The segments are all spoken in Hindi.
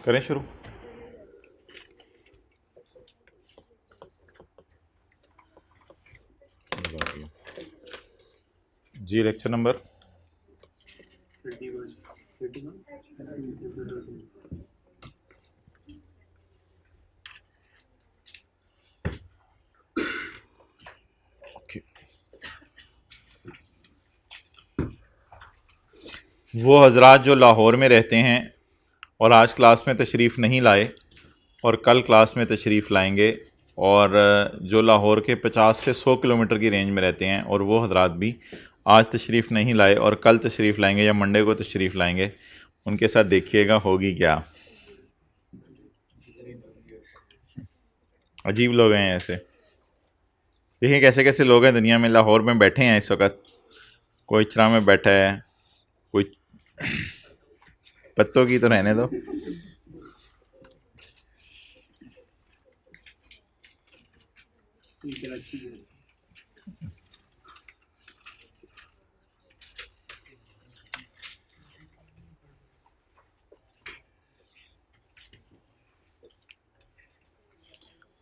करें शुरू। जी लेक्चर नंबर 31 वो हजरात जो लाहौर में रहते हैं और आज क्लास में तशरीफ़ नहीं लाए और कल क्लास में तशरीफ़ लाएंगे, और जो लाहौर के 50 से 100 किलोमीटर की रेंज में रहते हैं और वो हजरात भी आज तशरीफ़ नहीं लाए और कल तशरीफ़ लाएंगे या मंडे को तशरीफ़ लाएंगे, उनके साथ देखिएगा होगी क्या। अजीब लोग हैं ऐसे। देखिए कैसे कैसे लोग हैं दुनिया में। लाहौर में बैठे हैं इस वक्त, कोई चरा में बैठा है, कोई पत्तों की तो रहने दो।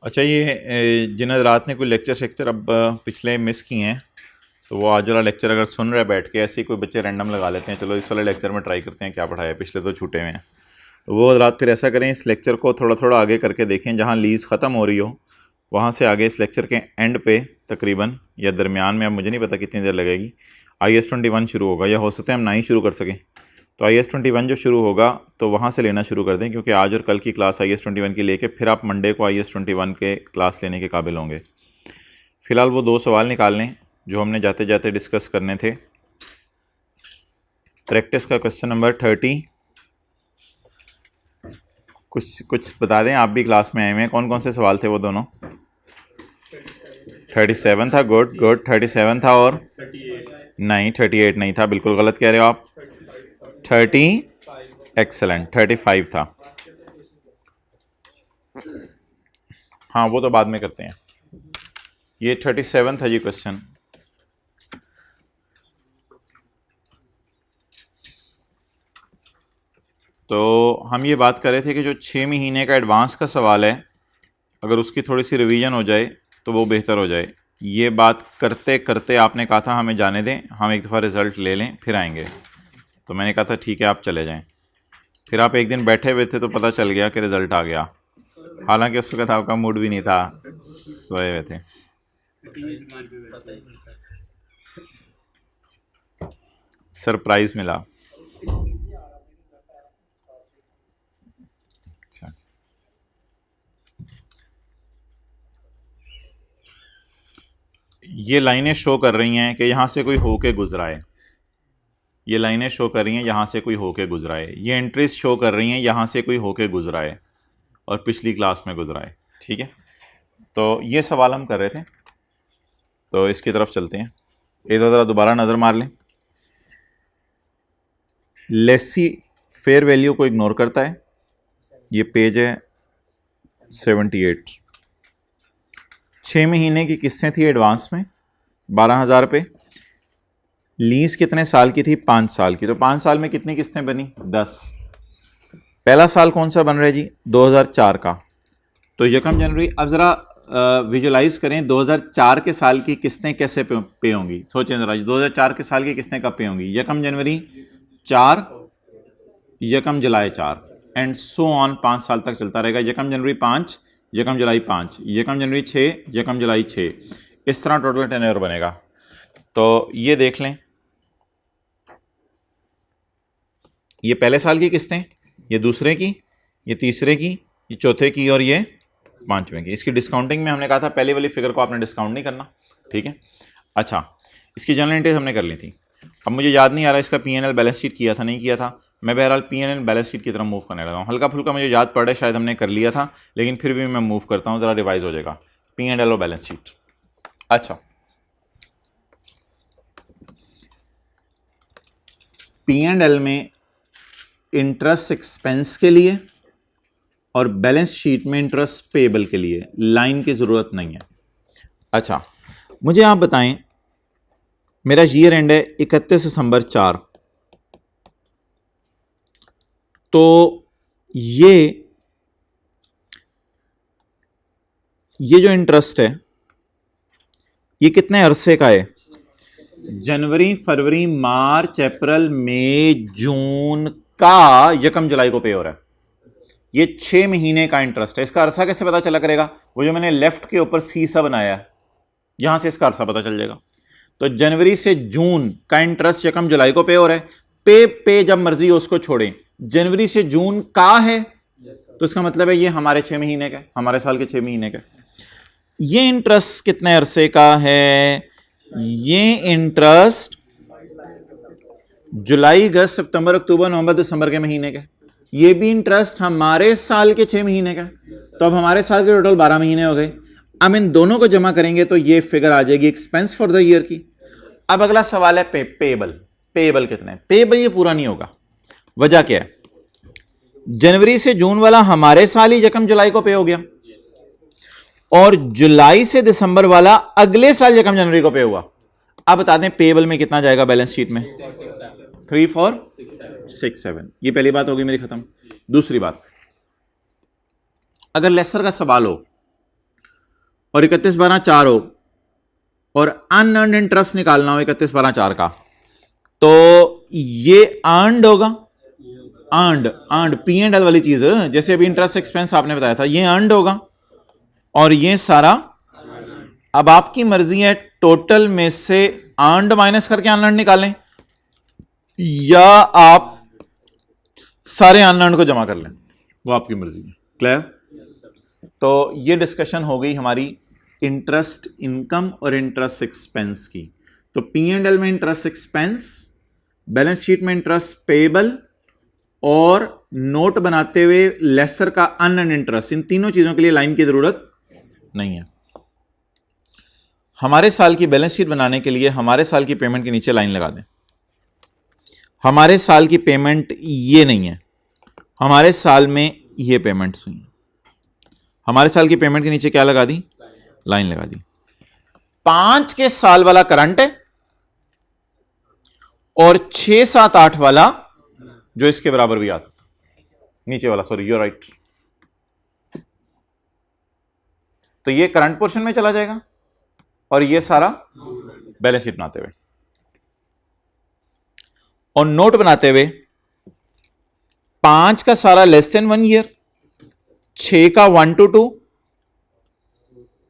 अच्छा, ये जिन हजरात ने कोई लेक्चर शेक्चर अब पिछले मिस किए हैं, तो वो आज वाला लेक्चर अगर सुन रहे बैठ के, ऐसे ही कोई बच्चे रैंडम लगा लेते हैं, चलो इस वाले लेक्चर में ट्राई करते हैं क्या पढ़ाया, पिछले तो छूटे हुए हैं, तो वो हजरात फिर ऐसा करें, इस लेक्चर को थोड़ा थोड़ा आगे करके देखें, जहाँ लीज़ ख़त्म हो रही हो वहाँ से आगे इस लेक्चर के एंड पे तकरीबन या दरमियान में, अब मुझे नहीं पता कितनी देर लगेगी, IS-21 शुरू होगा, या हो सकता है हम ना ही शुरू कर सकें। तो IS-21 जो शुरू होगा तो वहाँ से लेना शुरू कर दें, क्योंकि आज और कल की क्लास IS-21 की लेके फिर आप मंडे को IS-21 के क्लास लेने के काबिल होंगे। फ़िलहाल वो 2 सवाल निकाल लें जो हमने जाते जाते डिस्कस करने थे। प्रैक्टिस का क्वेश्चन नंबर 30। कुछ बता दें, आप भी क्लास में आए हुए हैं, कौन कौन से सवाल थे वो दोनों? 37 था, गुड गुड, 37 था, और नहीं 38 नहीं था, बिल्कुल गलत कह रहे हो आप। 30, एक्सेलेंट, 35 था। हाँ वो तो बाद में करते हैं, ये 37 था जी क्वेश्चन। तो हम ये बात कर रहे थे कि जो 6 महीने का एडवांस का सवाल है, अगर उसकी थोड़ी सी रिवीजन हो जाए तो वो बेहतर हो जाए। ये बात करते करते आपने कहा था हमें जाने दें, हम एक दफ़ा रिज़ल्ट ले लें फिर आएंगे, तो मैंने कहा था ठीक है आप चले जाएं। फिर आप एक दिन बैठे हुए थे तो पता चल गया कि रिज़ल्ट आ गया, हालांकि उस वक्त आपका मूड भी नहीं था, सोए हुए थे। सरप्राइज़ मिला। अच्छा, ये लाइनें शो कर रही हैं कि यहाँ से कोई होके गुजरा है, ये लाइनें शो कर रही हैं यहाँ से कोई होके गुजरा है, ये एंट्रीज शो कर रही हैं यहाँ से कोई होके गुजरा है और पिछली क्लास में गुजरा है। ठीक है, तो ये सवाल हम कर रहे थे, तो इसकी तरफ चलते हैं। एक ज़रा दोबारा नज़र मार लें। लेसी फेयर वैल्यू को इग्नोर करता है, ये पेज है 78। 6 महीने की किस्तें थी एडवांस में 12,000 रुपये। लीज कितने साल की थी? 5 साल की। तो 5 साल में कितनी किस्तें बनी? 10। पहला साल कौन सा बन रहा है जी? 2004 का। तो यकम जनवरी, अब ज़रा विजुलाइज करें 2004 के साल की किस्तें कैसे पे होंगी। सोचें ज़रा, 2004 के साल की किस्तें कब पे होंगी? यकम जनवरी 4, यकम जुलाई 4, एंड सो ऑन, 5 साल तक चलता रहेगा। यकम जनवरी 5, यकम जुलाई 5, यकम जनवरी 6, यकम जुलाई 6, इस तरह टोटल टेन्योर बनेगा। तो ये देख लें, ये पहले साल की किस्तें, ये दूसरे की, ये तीसरे की, ये चौथे की, और ये पांचवें की। इसकी डिस्काउंटिंग में हमने कहा था पहले वाली फिगर को आपने डिस्काउंट नहीं करना, ठीक है। अच्छा, इसकी जनरल एंट्रीज हमने कर ली थी। अब मुझे याद नहीं आ रहा इसका P&L बैलेंस शीट किया था नहीं किया था। मैं बहरहाल P&L बैलेंस शीट की तरफ मूव करने लगा हूँ। हल्का फुल्का मुझे याद पड़ रहा है, शायद हमने कर लिया था, लेकिन फिर भी मैं मूव करता हूँ, ज़रा रिवाइज हो जाएगा P&L और बैलेंस शीट। अच्छा, P&L में इंटरेस्ट एक्सपेंस के लिए और बैलेंस शीट में इंटरेस्ट पेएबल के लिए लाइन की ज़रूरत नहीं है। अच्छा, मुझे आप बताएं, मेरा ईयर एंड है 31 दिसंबर 4, तो ये जो इंटरेस्ट है ये कितने अरसे का है? जनवरी, फरवरी, मार्च, अप्रैल, मई, जून का यकम जुलाई को पे हो रहा है। ये 6 महीने का इंटरेस्ट है। इसका अरसा कैसे पता चला करेगा? वो जो मैंने लेफ्ट के ऊपर सी सा बनाया है, यहां से इसका अरसा पता चल जाएगा। तो जनवरी से जून का इंटरेस्ट यकम जुलाई को पे हो रहा है। पे जब मर्जी हो उसको छोड़ें। जनवरी से जून का है तो इसका मतलब है ये हमारे 6 महीने का, हमारे साल के 6 महीने का। ये इंटरेस्ट कितने अरसे का है? ये इंटरेस्ट जुलाई, अगस्त, सितंबर, अक्टूबर, नवंबर, दिसंबर के महीने का। ये भी इंटरेस्ट हमारे साल के 6 महीने का। तो अब हमारे साल के टोटल 12 महीने हो गए। अब इन दोनों को जमा करेंगे तो ये फिगर आ जाएगी एक्सपेंस फॉर द ईयर की। अब अगला सवाल है पेएबल। पेएबल कितने? पेएबल ये पूरा नहीं होगा। वजह क्या है? जनवरी से जून वाला हमारे साल ही यकम जुलाई को पे हो गया, और जुलाई से दिसंबर वाला अगले साल यकम जनवरी को पे हुआ। अब बता दें पेएबल में कितना जाएगा बैलेंस शीट में? 3, 4, 6, 7। ये पहली बात होगी मेरी खत्म। दूसरी बात, अगर लेसर का सवाल हो और 31/12/4 हो और अनअर्न्ड इंटरेस्ट निकालना हो 31/12/4 का, तो ये अर्न्ड होगा। अर्न्ड P&L वाली चीज, जैसे अभी इंटरेस्ट एक्सपेंस आपने बताया था, ये अर्न्ड होगा और ये सारा। अब आपकी मर्जी है टोटल में से अर्न्ड माइनस करके अनअर्न्ड निकालें या आप सारे अनअर्न्ड को जमा कर लें, वो आपकी मर्जी है। क्लियर? तो ये डिस्कशन हो गई हमारी इंटरेस्ट इनकम और इंटरेस्ट एक्सपेंस की। तो P&L में इंटरेस्ट एक्सपेंस, बैलेंस शीट में इंटरेस्ट पेएबल, और नोट बनाते हुए लेसर का अनअर्न्ड इंटरेस्ट। इन तीनों चीजों के लिए लाइन की जरूरत नहीं है। हमारे साल की बैलेंस शीट बनाने के लिए हमारे साल की पेमेंट के नीचे लाइन लगा दें। हमारे साल की पेमेंट ये नहीं है, हमारे साल में ये पेमेंट्स हुई हैं। हमारे साल की पेमेंट के नीचे क्या लगा दी? लाइन लगा दी। 5 के साल वाला करंट है और 6, 7, 8 वाला जो इसके बराबर भी आ सकता, नीचे वाला, सॉरी, यू राइट। तो ये करंट पोर्शन में चला जाएगा और ये सारा बैलेंस शीट बनाते हुए और नोट बनाते हुए 5 का सारा लेस देन 1 ईयर, 6 का 1 to 2,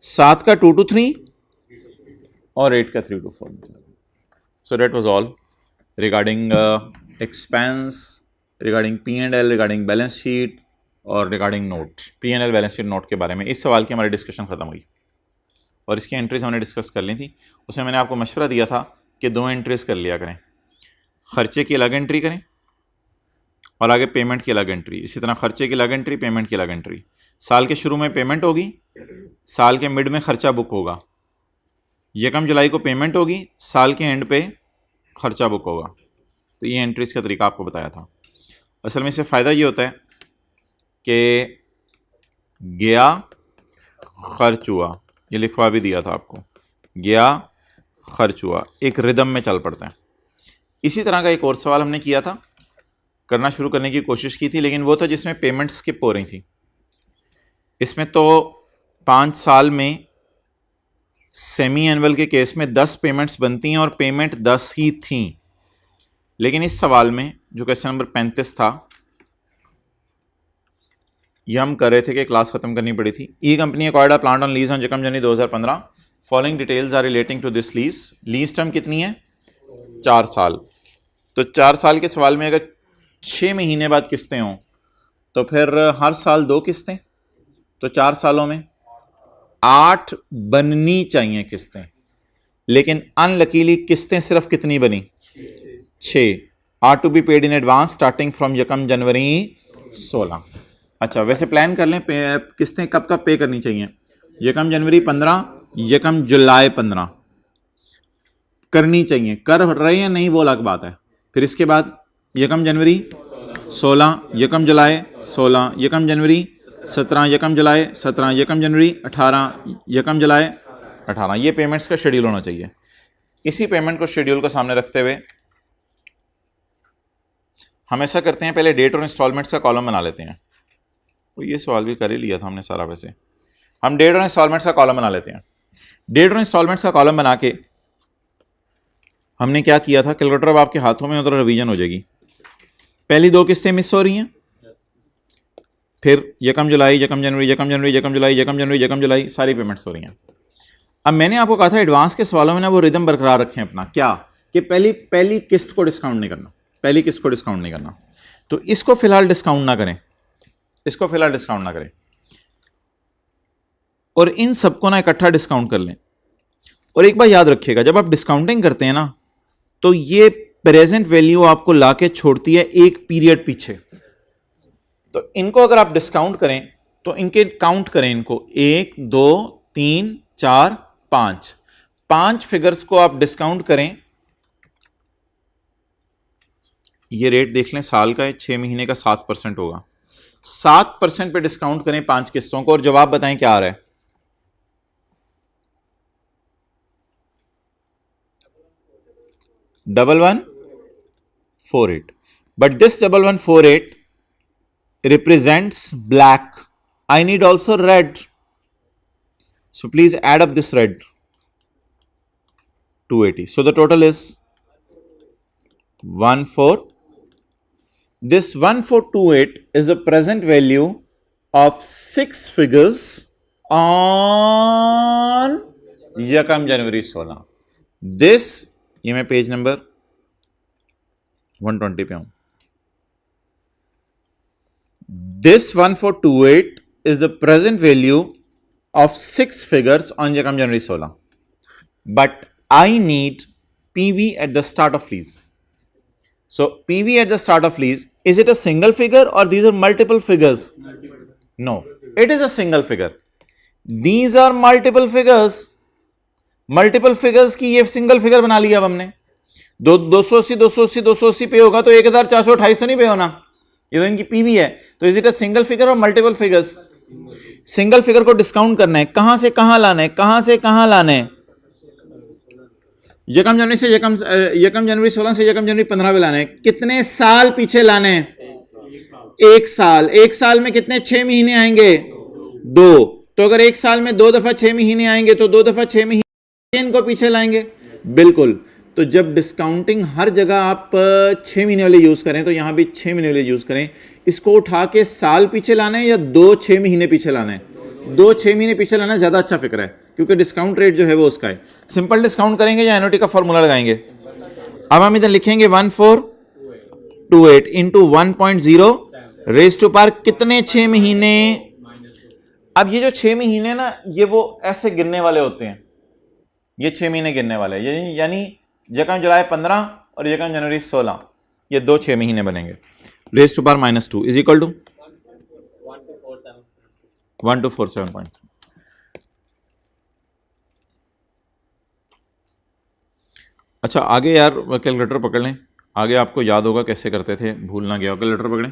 7 का 2 to 3 और 8 का 3 to 4। So that was all regarding expense, regarding P&L, regarding balance sheet और regarding note. P&L balance sheet note के बारे में इस सवाल की हमारी डिस्कशन खत्म हुई और इसकी एंट्रीज हमने डिस्कस कर ली थी। उसमें मैंने आपको मशवरा दिया था कि 2 एंट्रीज कर लिया करें, खर्चे की अलग एंट्री करें और आगे पेमेंट की अलग एंट्री। इसी तरह खर्चे की अलग एंट्री, पेमेंट की अलग एंट्री। साल के शुरू में पेमेंट होगी, साल के मिड में खर्चा बुक होगा, यकम जुलाई को पेमेंट होगी, साल के एंड पे खर्चा बुक होगा। तो ये एंट्रीज का तरीका आपको बताया था। असल में इससे फ़ायदा ये होता है कि गया खर्च हुआ, ये लिखवा भी दिया था आपको, गया खर्च हुआ, एक रिदम में चल पड़ता है। इसी तरह का एक और सवाल हमने किया था, करना शुरू करने की कोशिश की थी, लेकिन वो था जिसमें पेमेंट स्किप हो रही थी। इसमें तो 5 साल में सेमी एनुअल के केस में 10 पेमेंट्स बनती हैं और पेमेंट 10 ही थी। लेकिन इस सवाल में जो क्वेश्चन नंबर 35 था, ये हम कर रहे थे कि क्लास खत्म करनी पड़ी थी। E company acquired a plant on lease on यकम जनवरी 2015। Following details are relating to this lease. Lease term कितनी है? 4 साल। तो 4 साल के सवाल में अगर 6 महीने बाद किस्तें हों तो फिर हर साल 2 किस्तें, तो 4 सालों में 8 बननी चाहिए किस्तें। लेकिन अनलकीली किस्तें सिर्फ कितनी बनी? 6। Are to be paid in advance starting from यकम जनवरी 16। अच्छा, वैसे प्लान कर लें किस्तें कब कब पे करनी चाहिए। यकम जनवरी 15, यकम जुलाई 15 करनी चाहिए। कर रहे हैं नहीं वो अलग बात है। फिर इसके बाद यकम जनवरी 16, यकम जुलाई 16, यकम जनवरी 17, यकम जुलाई 17, यकम जनवरी 18, यकम जुलाई 18। ये पेमेंट्स का शेड्यूल होना चाहिए। इसी पेमेंट को शेड्यूल को सामने रखते हुए हम ऐसा करते हैं, पहले डेट और इंस्टॉलमेंट्स का कॉलम बना लेते हैं। तो ये सवाल भी कर ही लिया था हमने सारा। वैसे हम डेट और इंस्टॉलमेंट्स का कॉलम बना लेते हैं। डेट और इंस्टॉलमेंट्स का कॉलम बना के हमने क्या किया था, कैलकुलेटर अब आपके हाथों में, उधर रिवीजन हो जाएगी। पहली दो किस्तें मिस हो रही हैं, फिर यकम जुलाई, यकम जनवरी, यकम जनवरी, यकम जुलाई, यकम जनवरी, यकम जुलाई, सारी पेमेंट्स हो रही हैं। अब मैंने आपको कहा था एडवांस के सवालों में ना वो रिदम बरकरार रखें अपना, क्या कि पहली किस्त को डिस्काउंट नहीं करना, पहली किस्त को डिस्काउंट नहीं करना। तो इसको फिलहाल डिस्काउंट ना करें, इसको फिलहाल डिस्काउंट ना करें, और इन सबको ना इकट्ठा डिस्काउंट कर लें। और एक बात याद रखिएगा, जब आप डिस्काउंटिंग करते हैं ना, तो ये प्रेजेंट वैल्यू आपको लाके छोड़ती है एक पीरियड पीछे। तो इनको अगर आप डिस्काउंट करें तो इनके काउंट करें, इनको 1 2 3 4 5, 5 फिगर्स को आप डिस्काउंट करें। ये रेट देख लें, साल का है, 6 महीने का 7% होगा। 7% पे डिस्काउंट करें 5 किस्तों को, और जवाब बताएं क्या आ रहा है। 1148, but this 1148 represents black. I need also red, so please add up this red, 280. So the total is 14. This 1428 is the present value of 6 figures on यकम जनवरी 16। This, ये मैं पेज नंबर 120 पे हूं। This 1428 is the present value of 6 figures on यकम जनवरी 16, but I need PV at the start of lease. So PV at the start of lease, is it a single figure or these are multiple figures? No, it is a single figure. These are multiple figures. Multiple figures की ये सिंगल फिगर बना लिया अब हमने। 280 पे होगा तो 1428 तो नहीं पे होना, ये तो इनकी पीवी है। तो is it a single figure और मल्टीपल फिगर्स? सिंगल फिगर को डिस्काउंट करना है, कहां से कहां लाना है, कहां से कहां लाना है? यकम जनवरी से यकम जनवरी 16 से यकम जनवरी 15 पे लाना है। कितने साल पीछे लाने हैं? 1 साल। 1 साल में कितने 6 महीने आएंगे? 2। तो अगर 1 साल में 2 दफा 6 महीने आएंगे तो 2 दफा 6 महीने इनको पीछे लाएंगे। बिल्कुल। तो जब डिस्काउंटिंग हर जगह आप 6 महीने वाले यूज करें तो यहां भी 6 महीने वाले यूज करें। इसको उठा के साल पीछे लाना है या 2 6 महीने पीछे लाना है? 2 6 महीने पीछे लाना ज्यादा अच्छा फिक्र है, क्योंकि डिस्काउंट रेट जो है वो उसका है। सिंपल डिस्काउंट करेंगे या एनओटी का फॉर्मूला लगाएंगे? अब हम इधर लिखेंगे 1428 इंटू 1.0 रेज टू पावर कितने 6 महीने। अब ये जो 6 महीने ना, ये वो ऐसे गिनने वाले होते हैं, ये 6 महीने गिनने वाले हैं, यानी यकम जुलाई 15 और यकम जनवरी 16, ये 2 6 महीने बनेंगे। Raise to power -2 is equal to 1247.3। अच्छा आगे यार कैलकुलेटर पकड़ लें, आगे आपको याद होगा कैसे करते थे, भूल ना गया हो। कैलकुलेटर पकड़ें,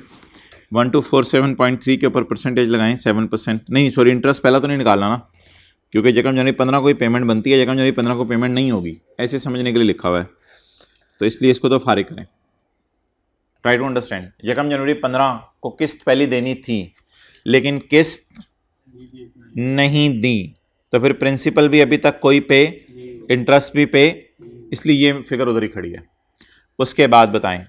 1247.3 के ऊपर परसेंटेज लगाएं 7%, नहीं सॉरी इंटरेस्ट पहला तो नहीं निकालना ना, क्योंकि यकम जनवरी 15 को ही पेमेंट बनती है, यकम जनवरी 15 को पेमेंट नहीं होगी, ऐसे समझने के लिए लिखा हुआ है, तो इसलिए इसको तो फारिग करें। Try to understand. यकम जनवरी 15 को किस्त पहली देनी थी लेकिन किस्त नहीं दी, तो फिर प्रिंसिपल भी अभी तक कोई पे, इंटरेस्ट भी पे, इसलिए ये फिगर उधर ही खड़ी है। उसके बाद बताएं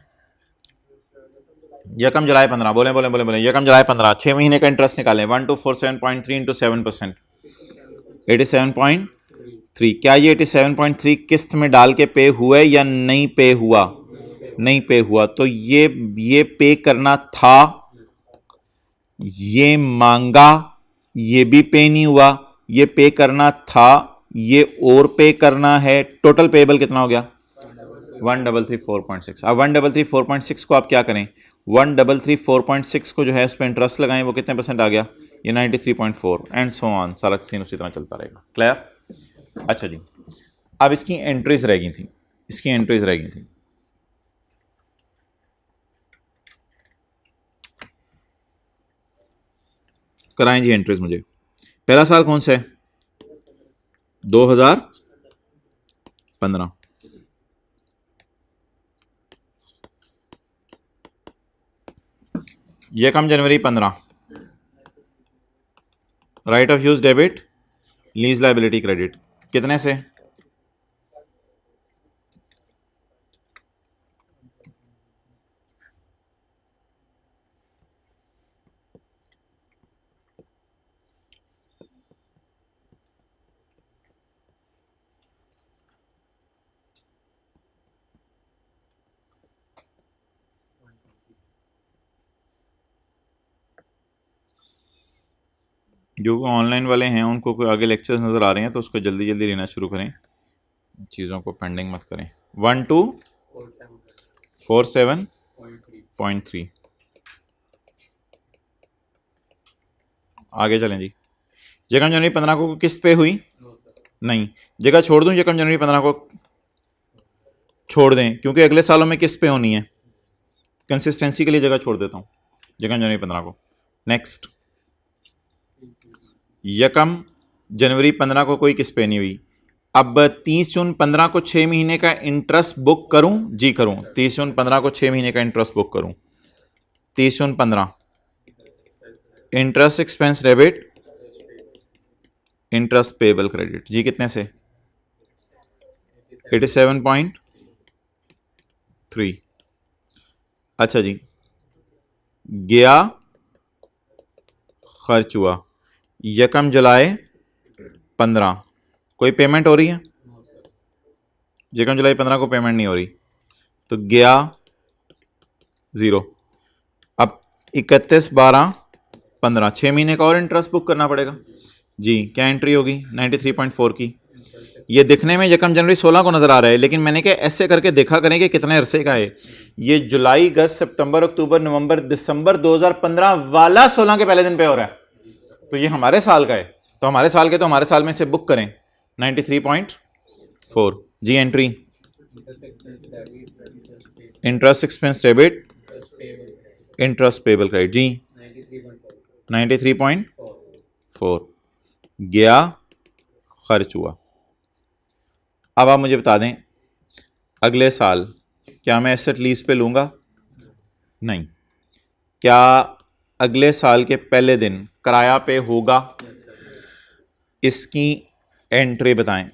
यकम जुलाई 15, बोले बोले बोले बोले यकम जुलाई 15 6 महीने का इंटरेस्ट निकालें। 1247.3 इंटू 7%, 87.3। क्या ये 87.3 किस्त में डाल के पे हुआ या नहीं पे हुआ? नहीं पे हुआ, तो ये पे करना था, ये मांगा, ये भी पे नहीं हुआ, ये पे करना था, ये और पे करना है। टोटल पेबल कितना हो गया? 1334.6। अब 1334.6 को आप क्या करें, 1334.6 को जो है उस पर इंटरेस्ट लगाएं, वो कितने परसेंट आ गया? ये 93.4 एंड सो ऑन, सारा सीन उसी तरह चलता रहेगा। क्लियर? अच्छा जी, अब इसकी एंट्रीज रह गई थी, इसकी एंट्रीज रह गई थी। कराएं जी एंट्रीज मुझे। पहला साल कौन सा है? 2015। यकम जनवरी 15, right of use debit, lease liability credit, कितने से? जो ऑनलाइन वाले हैं उनको कोई आगे लेक्चर्स नज़र आ रहे हैं तो उसको जल्दी जल्दी लेना शुरू करें, चीज़ों को पेंडिंग मत करें। 1247.3 आगे चलें जी। यकम जनवरी 15 को किस्त पे हुई? नहीं। जगह छोड़ दूं, यकम जनवरी 15 को छोड़ दें क्योंकि अगले सालों में किस्त पे होनी है, कंसिस्टेंसी के लिए जगह छोड़ देता हूँ यकम जनवरी 15 को। नेक्स्ट, यकम जनवरी 15 को कोई किस्त पे नहीं हुई। अब 30 जून 15 को 6 महीने का इंटरेस्ट बुक करूं? जी करूं। 30 जून 15 को 6 महीने का इंटरेस्ट बुक करूं। 30 जून 15 interest expense debit, interest payable credit, जी कितने से? 87.3। अच्छा जी, गया खर्च हुआ यकम जुलाई 15, कोई पेमेंट हो रही है? यकम जुलाई 15 को पेमेंट नहीं हो रही तो गया 0। अब 31/12/15 6 महीने का और इंटरेस्ट बुक करना पड़ेगा जी। क्या एंट्री होगी? 93.4 की। ये दिखने में यकम जनवरी 16 को नजर आ रहा है लेकिन मैंने क्या ऐसे करके देखा करें कि कितने अरसे का है। ये जुलाई, अगस्त, सितंबर, अक्टूबर, नवंबर, दिसंबर 2015 वाला 16 के पहले दिन पे हो रहा है तो ये हमारे साल का है, तो हमारे साल के तो हमारे साल में से बुक करें 93.4 जी। Entry interest expense debit, interest payable credit जी 93.4 गया खर्च हुआ। अब आप मुझे बता दें अगले साल क्या मैं एसेट लीज पे लूंगा? नहीं। क्या अगले साल के पहले दिन किराया पे होगा? इसकी एंट्री बताएं।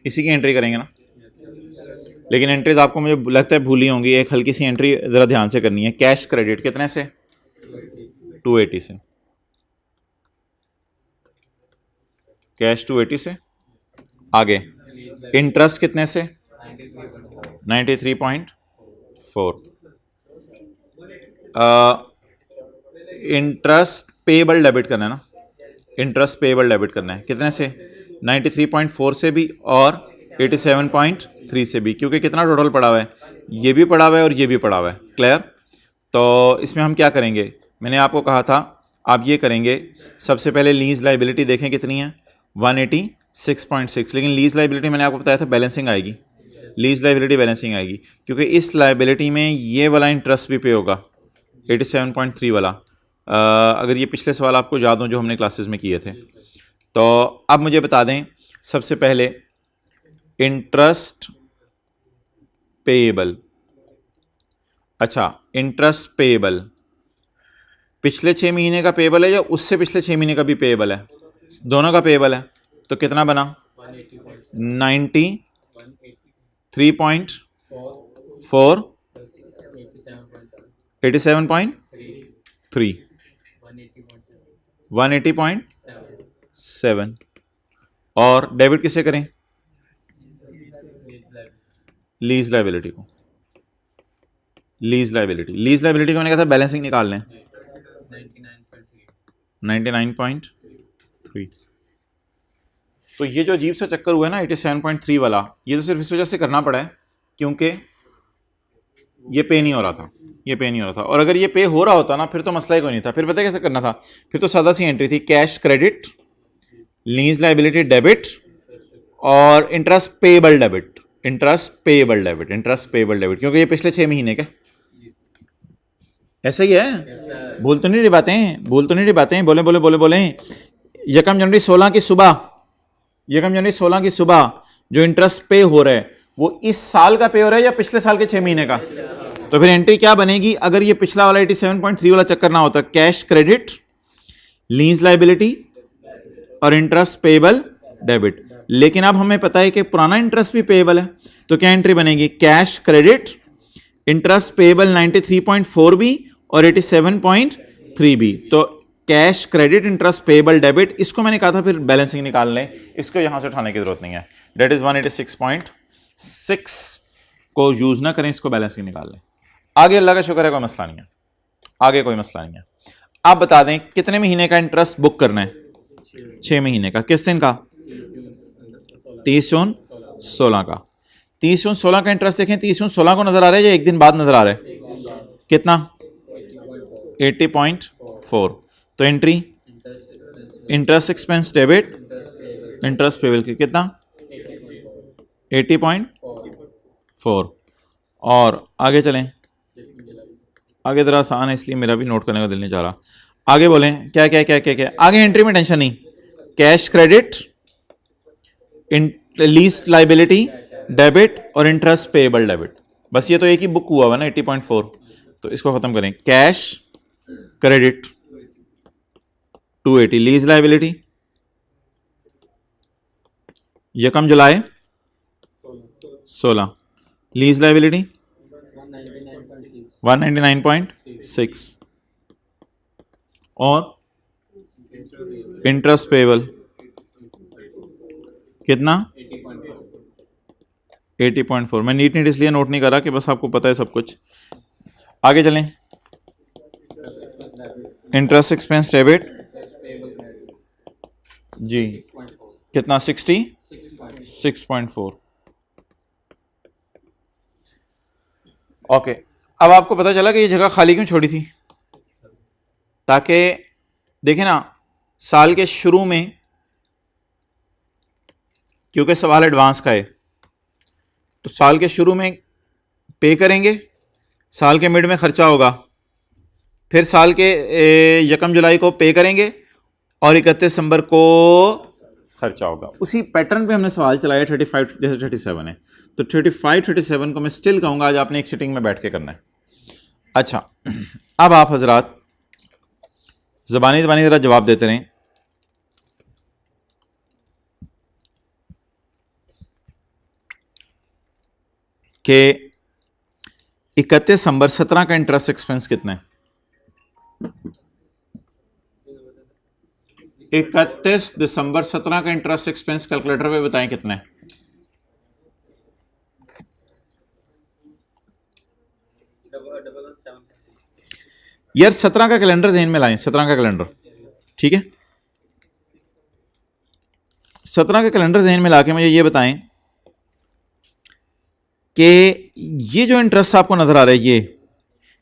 इसी की एंट्री करेंगे ना, लेकिन एंट्रीज आपको मुझे लगता है भूली होंगी। एक हल्की सी एंट्री जरा ध्यान से करनी है। कैश क्रेडिट कितने से? 280 से। कैश 280 से। आगे इंटरेस्ट कितने से? 93.4। इंटरेस्ट पेबल डेबिट करना है ना, इंटरेस्ट पेबल डेबिट करना है कितने से? 93.4 से भी और 87.3 से भी, क्योंकि कितना टोटल पड़ा हुआ है? ये भी पड़ा हुआ है और ये भी पड़ा हुआ है। क्लियर? तो इसमें हम क्या करेंगे? मैंने आपको कहा था आप ये करेंगे, सबसे पहले लीज लाइबिलिटी देखें कितनी है, 186.6। लेकिन लीज लाइबिलिटी मैंने आपको बताया था बैलेंसिंग आएगी, लीज लाइबिलिटी बैलेंसिंग आएगी क्योंकि इस लाइबिलिटी में ये वाला इंटरेस्ट भी पे होगा 87.3 वाला। अगर ये पिछले सवाल आपको याद हो जो हमने क्लासेस में किए थे। तो अब मुझे बता दें सबसे पहले इंटरेस्ट पेएबल। अच्छा, इंटरेस्ट पेएबल पिछले 6 महीने का पेएबल है या उससे पिछले 6 महीने का भी पेएबल है? दोनों का पेएबल है। तो कितना बना? 93.4 87.3 180.7। और डेबिट किसे करें? लीज लाइबिलिटी को। लीज लाइबिलिटी को मैंने कहा था बैलेंसिंग निकाल लें 99.3। तो ये जो अजीब सा चक्कर हुआ है ना 87.3 वाला, ये तो सिर्फ इस वजह से करना पड़ा है क्योंकि ये पे नहीं हो रहा था, ये पे नहीं हो रहा था। और अगर ये पे हो रहा होता ना फिर तो मसला ही कोई नहीं था। फिर पता है कैसे करना था? फिर तो सादा सी एंट्री थी, cash credit, lease liability debit और interest payable debit, interest payable debit, interest payable debit, क्योंकि ये पिछले 6 महीने के। ऐसा ही है, भूल तो नहीं रही बातें, भूल तो नहीं रही बातें। बोले बोले बोले बोले यकम जनवरी 16 की सुबह, यकम जनवरी 16 की सुबह जो इंटरेस्ट पे हो रहा है वो इस साल का पे हो रहा है या पिछले साल के 6 महीने का? तो फिर एंट्री क्या बनेगी अगर ये पिछला वाला 87.3 वाला चक्कर ना होता? कैश क्रेडिट लीज लाइबिलिटी और इंटरेस्ट पेएबल डेबिट। लेकिन अब हमें पता है कि पुराना इंटरेस्ट भी पेएबल है, तो क्या एंट्री बनेगी? Cash credit interest payable 93.4 B और 87.3 बी। तो cash credit interest payable debit, इसको मैंने कहा था फिर बैलेंसिंग निकाल लें, इसको यहां से उठाने की जरूरत नहीं है। डेट इज 186.6 को यूज ना करें, इसको बैलेंसिंग निकाल लें। आगे अल्लाह का शुक्र है कोई मसला नहीं है, आगे कोई मसला नहीं है। आप बता दें कितने महीने का इंटरेस्ट बुक करना है? 6 महीने का। किस दिन का? 30/16 का। 30/16 का इंटरेस्ट देखें, 30/16 को नजर आ रहा है या एक दिन बाद नजर आ रहा है? कितना? 80.4। तो entry interest expense debit interest payable की कितना? 80.4। और आगे चलें, आगे जरा आसान है इसलिए मेरा भी नोट करने का दिल नहीं चाह रहा। आगे बोलें क्या क्या क्या क्या क्या आगे एंट्री में टेंशन नहीं। Cash credit, lease liability debit और इंटरेस्ट पेएबल डेबिट, बस ये तो एक ही बुक हुआ हुआ ना 80.4, तो इसको खत्म करें। कैश क्रेडिट 280, लीज लाइबिलिटी यकम जुलाई 16, लीज लाइबिलिटी 199.6 और इंटरेस्ट पेएबल कितना? 80.4। मैं नीट इसलिए नोट नहीं कर रहा कि बस आपको पता है सब कुछ। आगे चलें, इंटरेस्ट एक्सपेंस डेबिट जी कितना? 66.4। ओके, अब आपको पता चला कि ये जगह खाली क्यों छोड़ी थी? ताकि देखें ना, साल के शुरू में, क्योंकि सवाल एडवांस का है, तो साल के शुरू में पे करेंगे, साल के मिड में खर्चा होगा, फिर साल के 1 जुलाई को पे करेंगे और 31 दिसंबर को खर्चा होगा। उसी पैटर्न पे हमने सवाल चलाया 35 जैसे 37 है, तो 35-37 को मैं स्टिल कहूँगा आज आपने एक सिटिंग में बैठ के करना है। अच्छा, अब आप हजरात ज़बानी ज़रा जवाब देते रहें। कि 31 दिसंबर 17 का इंटरेस्ट एक्सपेंस कितना है? 31 दिसंबर 17 का इंटरेस्ट एक्सपेंस कैलकुलेटर पे बताएं कितना है? यार 17 का कैलेंडर ज़हन में लाएं, 17 का कैलेंडर, ठीक है? 17 का कैलेंडर ज़हन में लाके मुझे ये बताएं कि ये जो इंटरेस्ट आपको नजर आ रहा है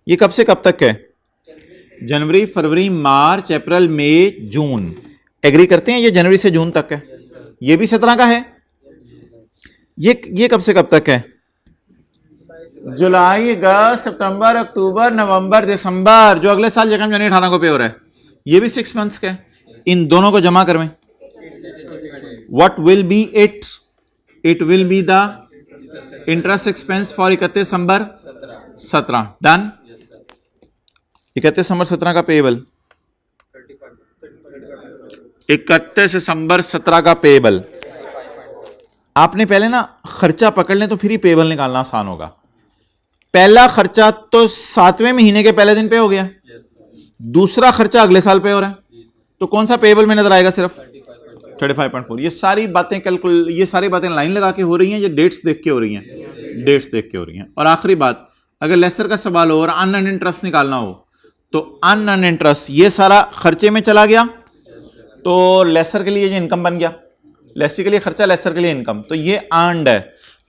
ये कब से कब तक है? जनवरी, फरवरी, मार्च, अप्रैल, मई, जून। एग्री करते हैं ये जनवरी से जून तक है। ये भी 17 का है। ये कब से कब तक है? जुलाई, अगस्त, सितंबर, अक्टूबर, नवंबर, दिसंबर, जो अगले साल 1 जनवरी 18 को पे हो रहा है। ये भी 6 मंथ्स का है। इन दोनों को जमा करवें। What will be it? It will be the interest expense for 31 December 17। Done. 31 दिसंबर 17 का पेएबल, 31 दिसंबर 17 का पेएबल। आपने पहले ना खर्चा पकड़ लें तो फिर ही पेएबल निकालना आसान होगा। पहला खर्चा तो 7वें महीने के पहले दिन पे हो गया, दूसरा खर्चा अगले साल पे हो रहा है, तो कौन सा पेएबल में नजर आएगा? सिर्फ 35.4। ये सारी बातें लाइन लगा के हो रही हैं, ये डेट्स देख के हो रही हैं, डेट्स देख के हो रही हैं। और आखिरी बात, अगर लेसर का सवाल हो और अनअर्न्ड इंटरेस्ट निकालना हो तो अनअर्न्ड इंटरेस्ट ये सारा खर्चे में चला गया, तो लेसर के लिए ये इनकम बन गया, लेसी के लिए खर्चा, लेसर के लिए इनकम, तो ये अर्न्ड है।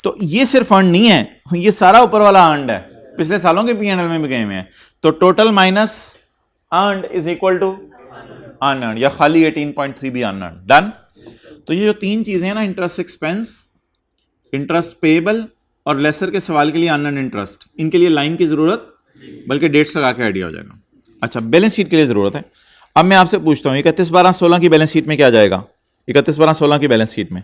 तो ये सिर्फ अर्न नहीं है, ये सारा ऊपर वाला अर्न्ड है, पिछले सालों के P&L में भी गए हुए हैं। तो total minus earned is equal to unearned, या खाली 18.3 भी अनअर्न्ड। डन। तो ये जो तीन चीजें हैं ना, इंटरेस्ट एक्सपेंस, इंटरेस्ट पेएबल और लेसर के सवाल के लिए अनअर्न्ड इंटरेस्ट, इनके लिए लाइन की जरूरत, बल्कि डेट्स लगा के आइडिया हो जाएगा। अच्छा, बैलेंस शीट के लिए जरूरत है। अब मैं आपसे पूछता हूं 31/12/16 की बैलेंस शीट में क्या जाएगा? 31/12/16 की बैलेंस शीट में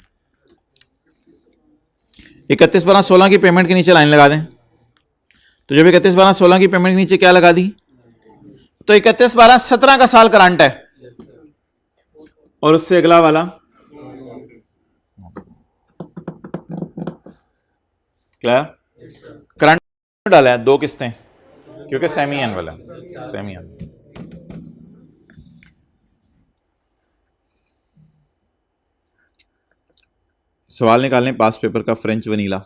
31/12/16 की पेमेंट के नीचे लाइन लगा दें। तो जब 31/12/16 की पेमेंट के नीचे क्या लगा दी, तो 31/12/17 का साल करंट है, और उससे अगला वाला क्लियर। करंट डाला है 2 किस्तें क्योंकि सेमी एनुअल है, सेमी एनुअल। सवाल निकालने पास पेपर का French vanilla.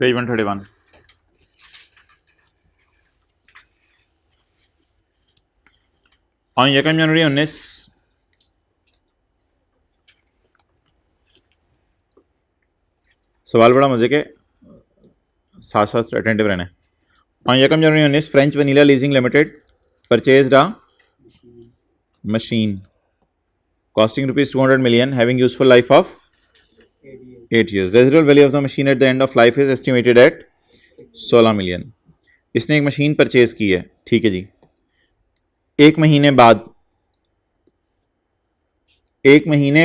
Page 131। On 1 January 19 सवाल बड़ा मजे के साथ साथ अटेंटिव रहना है। On 1 January 19 French Vanilla Leasing Limited purchased a machine costing rupees 200 million having useful life of 8 years. Residual value of the machine at the end of life is estimated at 16 million. इसने एक मशीन परचेज की है, ठीक है जी। 1 महीने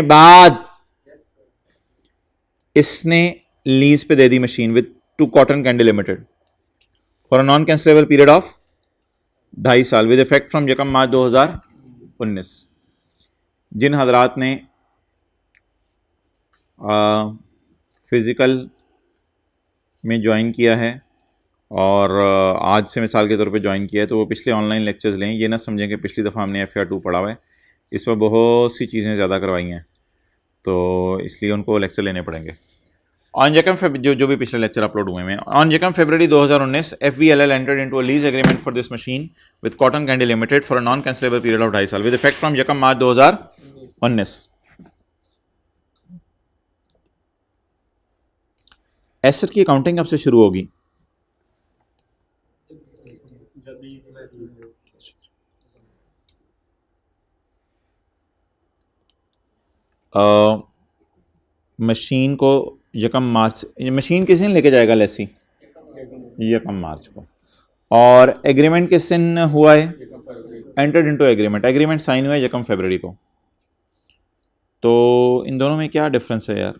बाद इसने लीज पे दे दी machine with to cotton candy limited for a non cancellable period of 2.5 साल विद इफेक्ट फ्रॉम 1 मार्च 2019। जिन हजरात ने फिज़िकल में ज्वाइन किया है और आज से मिसाल के तौर पे ज्वाइन किया है तो वो पिछले ऑनलाइन लेक्चर्स लें। ये ना समझें कि पिछली दफ़ा हमने FR2 पढ़ा हुआ है, इस पर बहुत सी चीज़ें ज़्यादा करवाई हैं तो इसलिए उनको लेक्चर लेने पड़ेंगे। ऑन 1 जो भी पिछले लेक्चर अपलोड हुए हैं। On 1 February 2019 FVLL entered into a lease agreement for this machine with cotton candy limited for a non cancellable period of 2.5 साल with effect from 1 March 2019। Asset की अकाउंटिंग कब से शुरू होगी? मशीन को 1 मार्च, मशीन किस दिन लेके जाएगा लेसी? 1 मार्च को। और एग्रीमेंट किस दिन हुआ है? एंटर्ड इनटू एग्रीमेंट साइन हुआ है 1 फरवरी को। तो इन दोनों में क्या डिफरेंस है यार?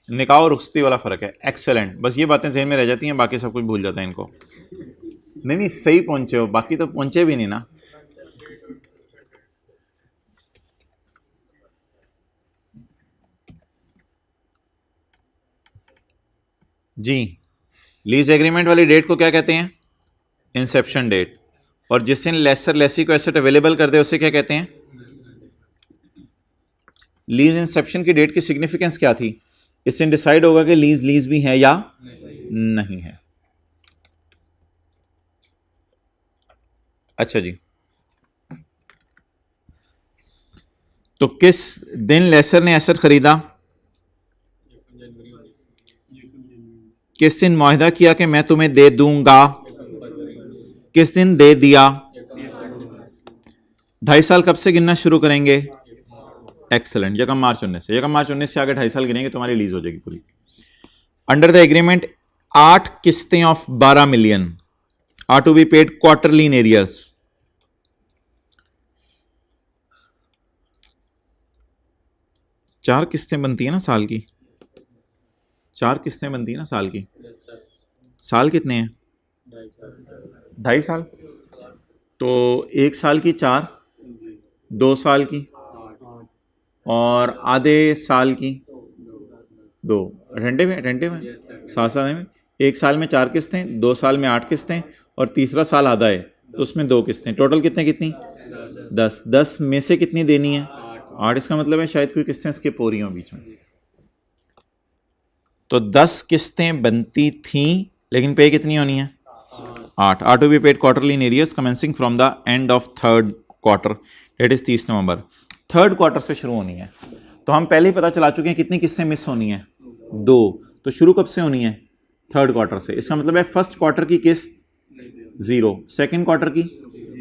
निकाह और रुखसती वाला फ़र्क है। एक्सेलेंट, बस ये बातें जहन में रह जाती हैं, बाकी सब कुछ भूल जाता है इनको। नहीं सही पहुंचे हो, बाकी तो पहुंचे भी नहीं ना। जी, लीज एग्रीमेंट वाली डेट को क्या कहते हैं? Inception date. और जिस दिन लेसर लेसी को एसेट अवेलेबल कर दे उसे क्या कहते हैं? लीज इंसेप्शन की डेट की सिग्निफिकेंस क्या थी? इस दिन डिसाइड होगा कि लीज भी है या नहीं है। अच्छा जी, तो किस दिन लेसर ने एसेट खरीदा? किस दिन मुआहिदा किया कि मैं तुम्हें दे दूंगा? किस दिन दे दिया? 2.5 साल कब से गिनना शुरू करेंगे? एक्सेलेंट, 1 मार्च 19 से। 1 मार्च 19 से आगे 2.5 साल गिनेंगे, तुम्हारी लीज हो जाएगी पूरी। अंडर द एग्रीमेंट 8 किस्तें of 12 million are to be paid quarterly in arrears. चार किस्तें बनती है ना साल की, 4 किस्तें बनती है ना साल की। साल कितने हैं? 2.5 साल। तो 1 साल की 4, 2 साल की और आधे साल की 2। अटेंटिव में साथ में 1 साल में 4 किस्तें, 2 साल में 8 किस्तें और तीसरा साल आधा है तो उसमें 2 किस्तें। टोटल कितनी 10। 10 में से कितनी देनी है? 8। इसका मतलब है शायद कोई किस्तें स्किप हो रही हों बीच में। तो 10 किस्तें बनती थीं लेकिन पे कितनी होनी है? 8। Are to be paid quarterly in arrears commencing from the end of 3rd quarter, date is 30 November. 3rd quarter से शुरू होनी है। तो हम पहले ही पता चला चुके हैं कितनी किस्तें मिस होनी है? 2। तो शुरू कब से होनी है? 3rd क्वार्टर से। इसका मतलब है 1st क्वार्टर की किस्त 0, 2nd क्वार्टर की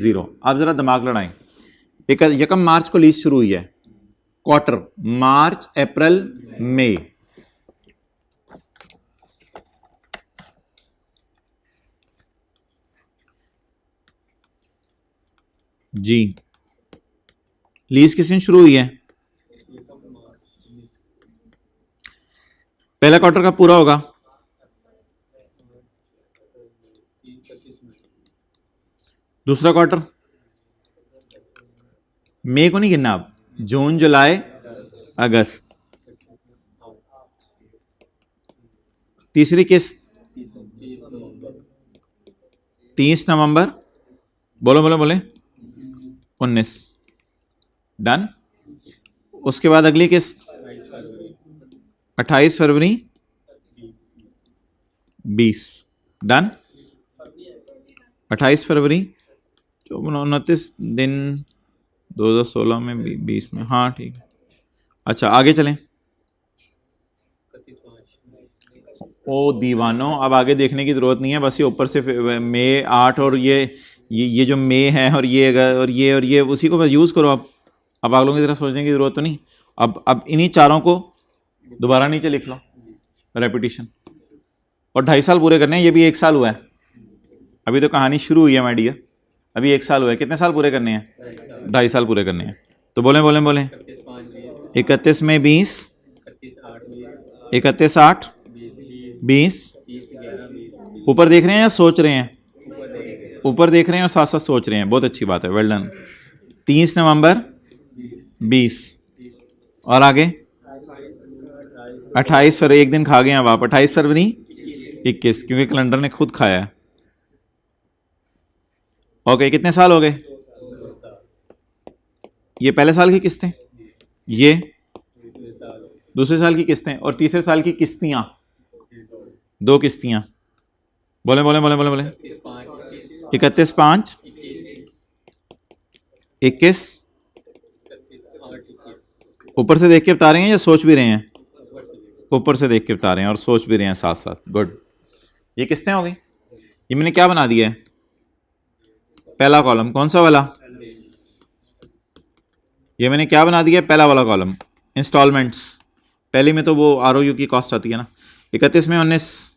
0। आप जरा दिमाग लड़ाएं। 1 मार्च को लीज शुरू हुई है, क्वार्टर मार्च, अप्रैल, मई। जी। लीज किस दिन शुरू हुई है? पहला क्वार्टर का पूरा होगा? दूसरा क्वार्टर? मई को नहीं गिनना आप, जून जुलाई अगस्त। तीसरी किस्त 30 नवंबर, बोलो बोलो बोले, 19। डन। उसके बाद अगली किस्त 28 फरवरी 20। डन। 28 फरवरी 29 दिन 2016 में 20 में, हाँ ठीक है। अच्छा आगे चलें। ओ दीवानो, अब आगे देखने की जरूरत नहीं है, बस ये ऊपर से मई 8 और ये जो मई है और ये उसी को बस यूज़ करो। अब आप लोगों की तरह सोचने की जरूरत तो नहीं। अब इन्हीं चारों को दोबारा नीचे लिख लो, रेपिटेशन। और 2.5 साल पूरे करने हैं, ये भी 1 साल हुआ है, अभी तो कहानी शुरू हुई है माय डियर, अभी 1 साल हुआ है। कितने साल पूरे करने हैं? 2.5 साल पूरे करने हैं। तो बोले बोले बोले 31 में 20, 31 8 20। ऊपर देख रहे हैं या सोच रहे हैं? ऊपर देख रहे हैं और साथ साथ सोच रहे हैं, बहुत अच्छी बात है, वेल डन। 30 नवंबर 20 और आगे 28 फरवरी, एक दिन खा गए अब आप, 28 फरवरी 21, क्योंकि कैलेंडर ने खुद खाया है। ओके, कितने साल हो गए? ये पहले साल की किस्तें, ये दूसरे साल की किस्तें, और तीसरे साल की किस्तियां, 2 किस्तियां। बोले बोले बोले बोले बोले 31 5 21। ऊपर से देख के बता रहे हैं या सोच भी रहे हैं? ऊपर से देख के बता रहे हैं और सोच भी रहे हैं साथ साथ, गुड। ये किस्तें हो गई। ये मैंने क्या बना दिया है? पहला कॉलम। कौन सा वाला? ये मैंने क्या बना दिया है? पहला वाला कॉलम, इंस्टॉलमेंट्स। पहले में तो वो ROU की कॉस्ट आती है ना। 31 में 19।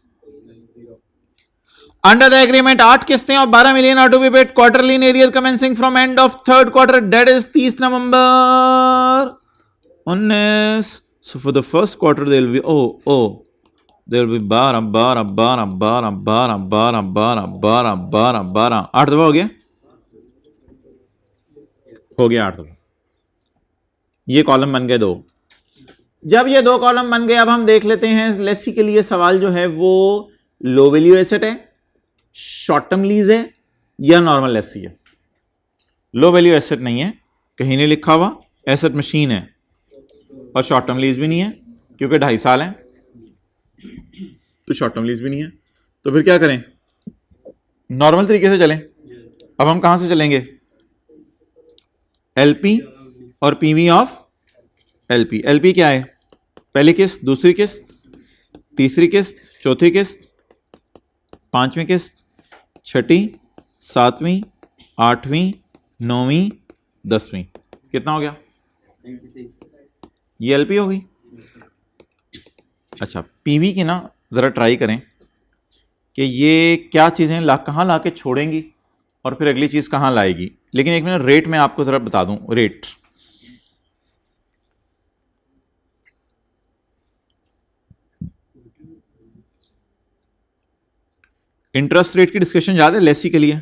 अंडर द एग्रीमेंट 8 किस्तें और 12 million are to be paid quarterly in arrear commencing from end of third quarter, date is 30 November 19। So for the first quarter there will be there will be 12 12 12 12 12 12 12 12 12 12, 8 दफा हो गया, 8 दफा। ये कॉलम बन गए 2। जब ये 2 कॉलम बन गए, अब हम देख लेते हैं लेसी के लिए सवाल जो है वो लो वैल्यू एसेट है, शॉर्ट टर्म लीज है या नॉर्मल लेसी है। लो वैल्यू एसेट नहीं है, कहीं नहीं लिखा हुआ, एसेट मशीन है, और शॉर्ट टर्म लीज भी नहीं है क्योंकि 2.5 साल है, तो शॉर्ट टर्म लीज भी नहीं है। तो फिर क्या करें? नॉर्मल तरीके से चलें। अब हम कहां से चलेंगे? एलपी और पीवी ऑफ एलपी। एलपी क्या है? पहली किस्त, दूसरी किस्त, तीसरी किस्त, चौथी किस्त, पांचवी किस्त, छठी, सातवीं, आठवीं, नौवीं, 10वीं। कितना हो गया? 96। ये एलपी होगी। अच्छा, पीवी की ना जरा ट्राई करें कि ये क्या चीजें कहाँ ला के छोड़ेंगी और फिर अगली चीज कहाँ लाएगी। लेकिन एक मिनट, रेट मैं आपको जरा बता दूं। रेट इंटरेस्ट रेट की डिस्कशन याद है लेसी के लिए?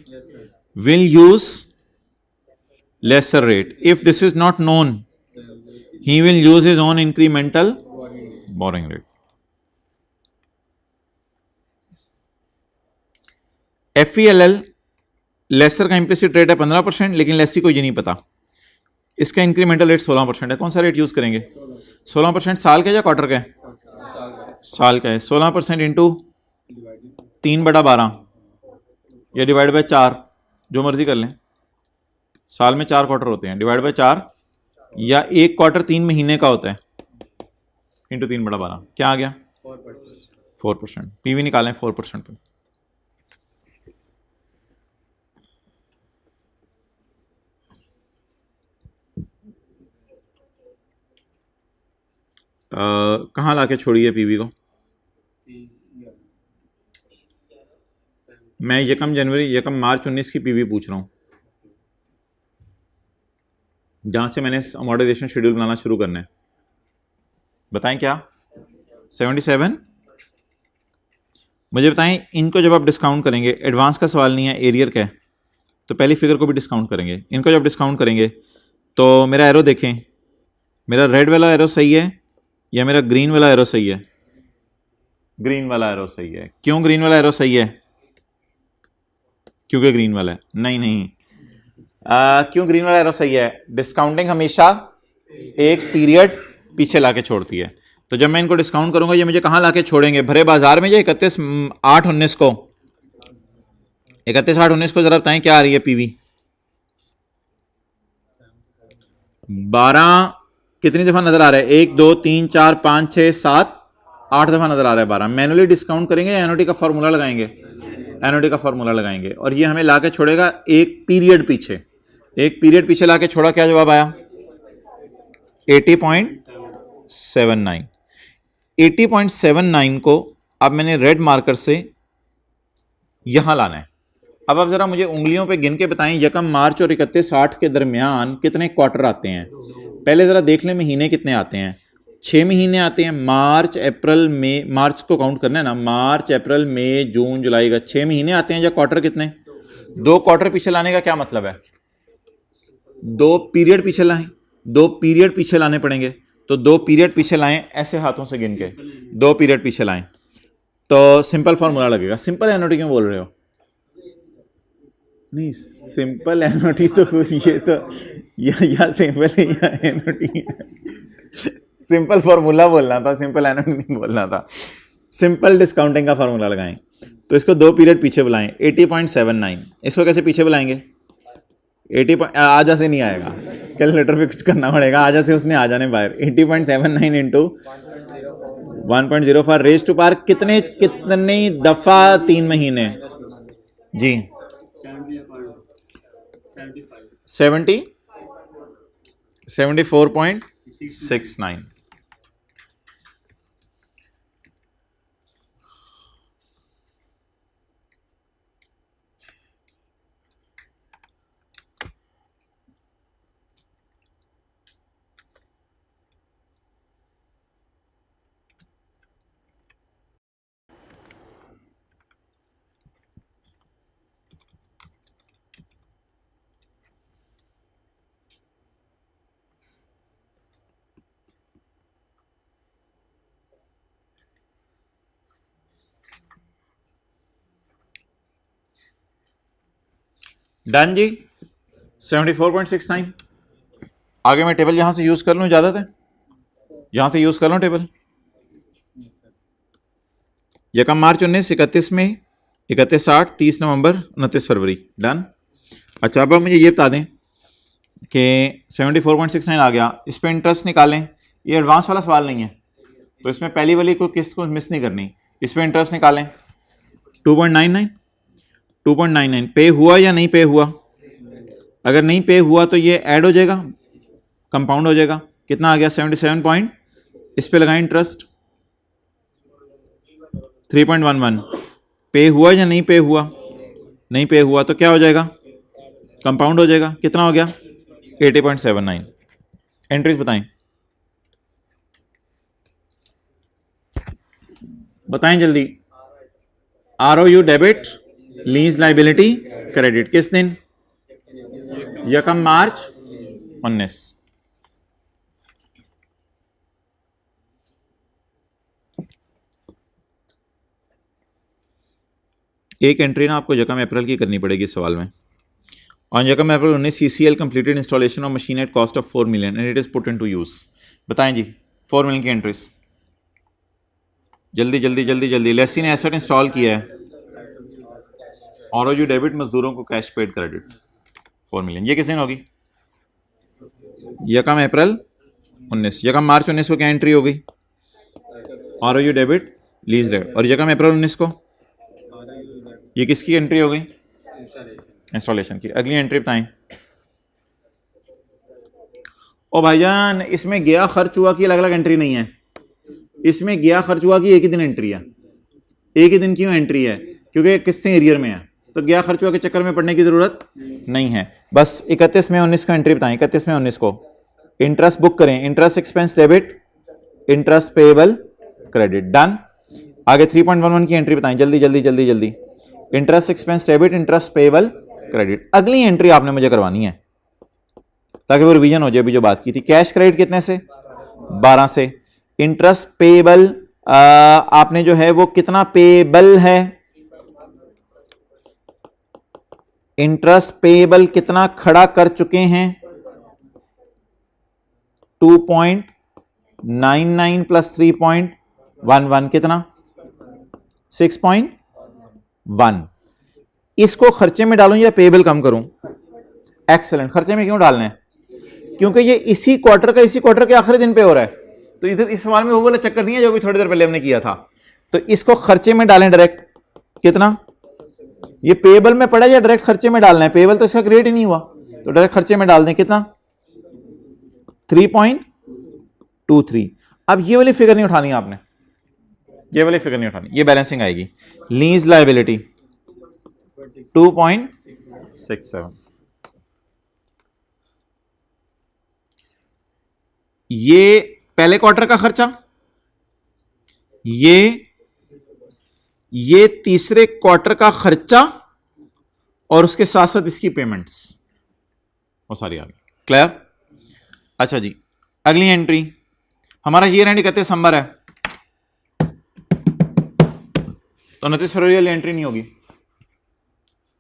Will use lessor rate if this is not known, he will use his own incremental borrowing rate. FELL lessor का इंप्लिसिट रेट है 15%, लेकिन लेसी को ये नहीं पता। इसका इंक्रीमेंटल रेट 16% है। कौन सा रेट यूज करेंगे? 16%। साल का या क्वार्टर का है? साल का है। 16% इंटू 3/12 या डिवाइड बाय 4, जो मर्जी कर लें। साल में 4 क्वार्टर होते हैं, डिवाइड बाय 4, या एक क्वार्टर 3 महीने का होता है, इंटू 3/12। क्या आ गया? 4%। पीवी निकालें 4% पे। कहाँ लाके छोड़ी है पीवी को? मैं यकम मार्च 19 की पीवी पूछ रहा हूँ। जहाँ से मैंने अमोर्टाइजेशन शेड्यूल बनाना शुरू करना है, बताएं क्या? 77। मुझे बताएं इनको जब आप डिस्काउंट करेंगे, एडवांस का सवाल नहीं है, एरियर का है, तो पहली फिगर को भी डिस्काउंट करेंगे। इनको जब डिस्काउंट करेंगे तो मेरा एरो देखें, मेरा रेड वाला एरो सही है या मेरा ग्रीन वाला एरो सही है? ग्रीन वाला एरो सही है। क्यों ग्रीन वाला एरो सही है? क्योंकि ग्रीन वाला है? नहीं, क्यों ग्रीन वाला एरो सही है? डिस्काउंटिंग हमेशा एक पीरियड पीछे लाके छोड़ती है। तो जब मैं इनको डिस्काउंट करूंगा ये मुझे कहां लाके छोड़ेंगे? भरे बाजार में या 31/8/19 को? 31/8/19 को जरा बताएं क्या आ रही है पीवी? 12 कितनी दफा नजर आ रहा है? 1 2 3 4 5 6 7 8 दफा नजर आ रहा है 12। मैनुअली डिस्काउंट करेंगे या एनओटी का फॉर्मूला लगाएंगे? एनओटी का फॉर्मूला लगाएंगे और ये हमें लाके छोड़ेगा एक पीरियड पीछे। एक पीरियड पीछे लाके छोड़ा, क्या जवाब आया? 80.79। 80.79 को अब मैंने रेड मार्कर से यहां लाना है। अब आप जरा मुझे उंगलियों पे गिन के बताएं यकम मार्च और 31/8 के दरमियान कितने क्वार्टर आते हैं? पहले जरा देख लें महीने कितने आते हैं। 6 महीने आते हैं, मार्च अप्रैल मई। मार्च को काउंट करना है ना, मार्च अप्रैल मई जून जुलाई का 6 महीने आते हैं। या क्वार्टर कितने? 2 क्वार्टर पीछे लाने का क्या मतलब है? 2 पीरियड पीछे लाएं, 2 पीरियड पीछे लाने पड़ेंगे। तो 2 पीरियड पीछे लाएं, ऐसे हाथों से गिन के 2 पीरियड पीछे लाएं तो सिंपल फॉर्मूला लगेगा। सिंपल एनओटी क्यों बोल रहे हो? नहीं, सिंपल एनओटी तो ये तो या सिंपल है या एनओटी। सिंपल फॉर्मूला बोलना था, सिंपल एनओटी नहीं बोलना था। सिंपल डिस्काउंटिंग का फॉर्मूला लगाएं तो इसको 2 पीरियड पीछे बुलाएं। 80.79 इसको कैसे पीछे बुलाएंगे? 80 आजा से नहीं आएगा, कैलकुलेटर पे कुछ करना पड़ेगा। आजा से उसने आ जाने बाहर। 80.79 इंटू 1.04 रेज टू पावर कितने दफा? 3 महीने जी। 74.69। डन जी। 74.69। आगे मैं टेबल यहां से यूज कर लूं? इजाजत है? यहां से यूज कर लूं टेबल? यकम मार्च 19, 31 मई, 31/8, 30 नवंबर, 29 फरवरी। डन। अच्छा अब मुझे ये बता दें कि 74.69 आ गया, इस पर इंटरेस्ट निकालें। ये एडवांस वाला सवाल नहीं है तो इसमें पहली वाली को किसको मिस नहीं करनी। इस पर इंटरेस्ट निकालें। 2.99 पे हुआ या नहीं पे हुआ? अगर नहीं पे हुआ तो ये ऐड हो जाएगा, कंपाउंड हो जाएगा। कितना आ गया? 77 पॉइंट। इस पे लगाएं इंटरेस्ट 3.11। पे हुआ या नहीं पे हुआ? नहीं पे हुआ तो क्या हो जाएगा? कंपाउंड हो जाएगा। कितना हो गया? 80.79। एंट्रीज बताएं, बताएं जल्दी। ROU debit, lease liability credit. किस दिन? यकम मार्च 19। एक एंट्री ना आपको यकम अप्रैल की करनी पड़ेगी इस सवाल में। ऑन यकम अप्रैल 19 CCL completed installation of machine at cost of 4 million and it is put into use. बताएं जी 4 million की एंट्रीज। जल्दी जल्दी जल्दी जल्दी। लेसी ने एसेट इंस्टॉल किया है। ROU डेबिट, मजदूरों को कैश पेड क्रेडिट 4 million। ये किस दिन होगी? यकम अप्रैल 19। यकम मार्च 19 को क्या एंट्री हो गई? ROU debit, lease debit. और यकम अप्रैल 19 को ये किसकी एंट्री हो गई? इंस्टॉलेशन की। अगली एंट्री बताएं। ओ भाईजान इसमें गया खर्च हुआ की अलग अलग एंट्री नहीं है, इसमें गया खर्च हुआ की एक ही दिन एंट्री है। एक ही दिन क्यों एंट्री है? क्योंकि किससे एरियर में है। तो गया खर्च हुआ के चक्कर में पड़ने की जरूरत नहीं है। बस 31 में 19 को एंट्री बताएं, 31 में 19 को इंटरेस्ट बुक करें, interest expense debit, interest payable credit, done. आगे 3.11 की एंट्री बताएं, जल्दी जल्दी जल्दी जल्दी। Interest expense debit, interest payable credit. अगली एंट्री आपने मुझे करवानी है ताकि वो रिवीजन हो जाए अभी जो बात की थी। कैश क्रेडिट कितने से? 12 से। इंटरेस्ट पेएबल आपने जो है वो कितना पेएबल है, इंटरेस्ट पेएबल कितना खड़ा कर चुके हैं? 2.99 प्लस 3.11 कितना? 6.1। इसको खर्चे में डालूं या पेएबल कम करूं? एक्सेलेंट। खर्चे में क्यों डालना है? क्योंकि ये इसी क्वार्टर के आखिरी दिन पे हो रहा है, तो इधर इस सवाल में वो वाला चक्कर नहीं है जो भी थोड़ी देर पहले हमने किया था। तो इसको खर्चे में डालें डायरेक्ट, कितना? ये पेएबल में पड़ा या डायरेक्ट खर्चे में डालना है? पेएबल तो इसका क्रिएट ही नहीं हुआ, तो डायरेक्ट खर्चे में डाल दें, कितना? 3.23। अब ये वाली फिगर नहीं उठानी आपने, ये वाली फिगर नहीं उठानी, ये बैलेंसिंग आएगी। Lease liability 2.67। ये पहले क्वार्टर का खर्चा, ये तीसरे क्वार्टर का खर्चा और उसके साथ साथ इसकी पेमेंट्स वो सारी आ गई। क्लियर? अच्छा जी, अगली एंट्री हमारा ईयर एंड 31 दिसंबर है, तो 29 फरवरी वाली एंट्री नहीं होगी,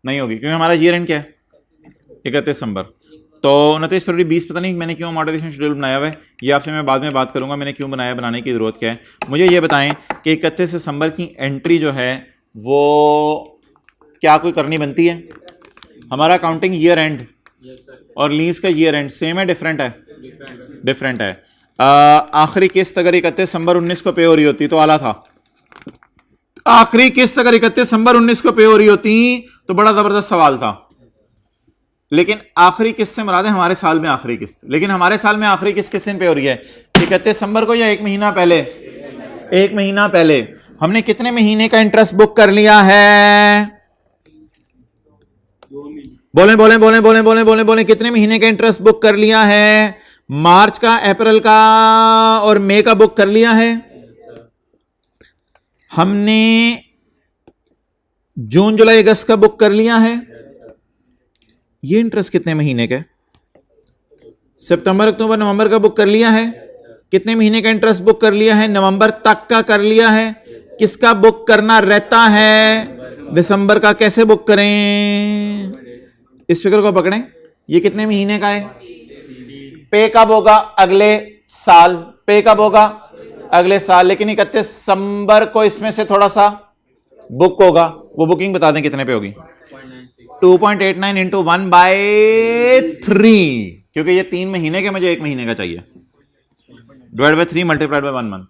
क्योंकि हमारा ईयर एंड क्या है? 31 दिसंबर। तो 29 फरवरी 20 पता नहीं मैंने क्यों अमोर्टाइजेशन शेड्यूल बनाया हुआ है, ये आपसे मैं बाद में बात करूंगा मैंने क्यों बनाया, बनाने की जरूरत क्या है। मुझे ये बताएं कि 31 दिसंबर की एंट्री जो है वो क्या कोई करनी बनती है? हमारा अकाउंटिंग ईयर एंड और लीज का ईयर एंड सेम है डिफरेंट है? डिफरेंट है। आखिरी किस्त अगर 31 दिसंबर 19 को पे हो रही होती तो आला था। आखिरी किस्त अगर 31 दिसंबर 19 को पे हो रही होती तो बड़ा जबरदस्त सवाल था, लेकिन आखिरी किस्त से मुराद है हमारे साल में आखिरी किस्त। लेकिन हमारे साल में आखिरी किस्त किस दिन पे हो रही है? 31 दिसंबर को या एक महीना पहले? एक महीना पहले। हमने कितने महीने का इंटरेस्ट बुक कर लिया है? बोले बोले बोले बोले बोले बोले बोले कितने महीने का इंटरेस्ट बुक कर लिया है? मार्च का, अप्रैल का और मई का बुक कर लिया है। हमने जून जुलाई अगस्त का बुक कर लिया है। ये इंटरेस्ट कितने महीने का? सितंबर अक्टूबर नवंबर का बुक कर लिया है। कितने महीने का इंटरेस्ट बुक कर लिया है? नवंबर तक का कर लिया है। किसका बुक करना रहता है? दिसंबर का। कैसे बुक करें? इस फिगर को पकड़ें, ये कितने महीने का है? पे कब होगा? अगले साल। पे कब होगा? अगले साल। लेकिन 31 दिसंबर को इसमें से थोड़ा सा बुक होगा, वो बुकिंग बता दें कितने पे होगी? 2.89 इंटू 1/3, क्योंकि ये 3 महीने के, मुझे 1 महीने का चाहिए, divide by 3 multiplied by 1 month,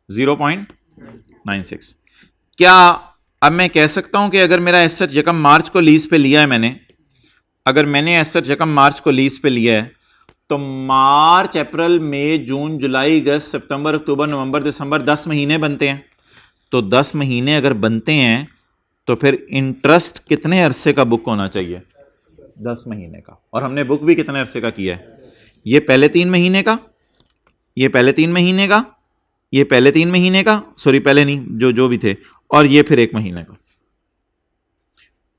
0.96। क्या अब मैं कह सकता हूं कि अगर मेरा एसेट यकम मार्च को लीज पे लिया है मैंने, अगर मैंने एसेट यकम मार्च को लीज पे लिया है तो मार्च अप्रैल मई जून जुलाई अगस्त सितंबर अक्टूबर नवंबर दिसंबर 10 महीने बनते हैं। तो 10 महीने अगर बनते हैं तो फिर इंटरेस्ट कितने अरसे का बुक होना चाहिए? 10 महीने का। और हमने बुक भी कितने अरसे का किया है? ये पहले 3 महीने का, ये पहले 3 महीने का, ये पहले 3 महीने का, सॉरी पहले नहीं, जो भी थे, और ये फिर 1 महीने का।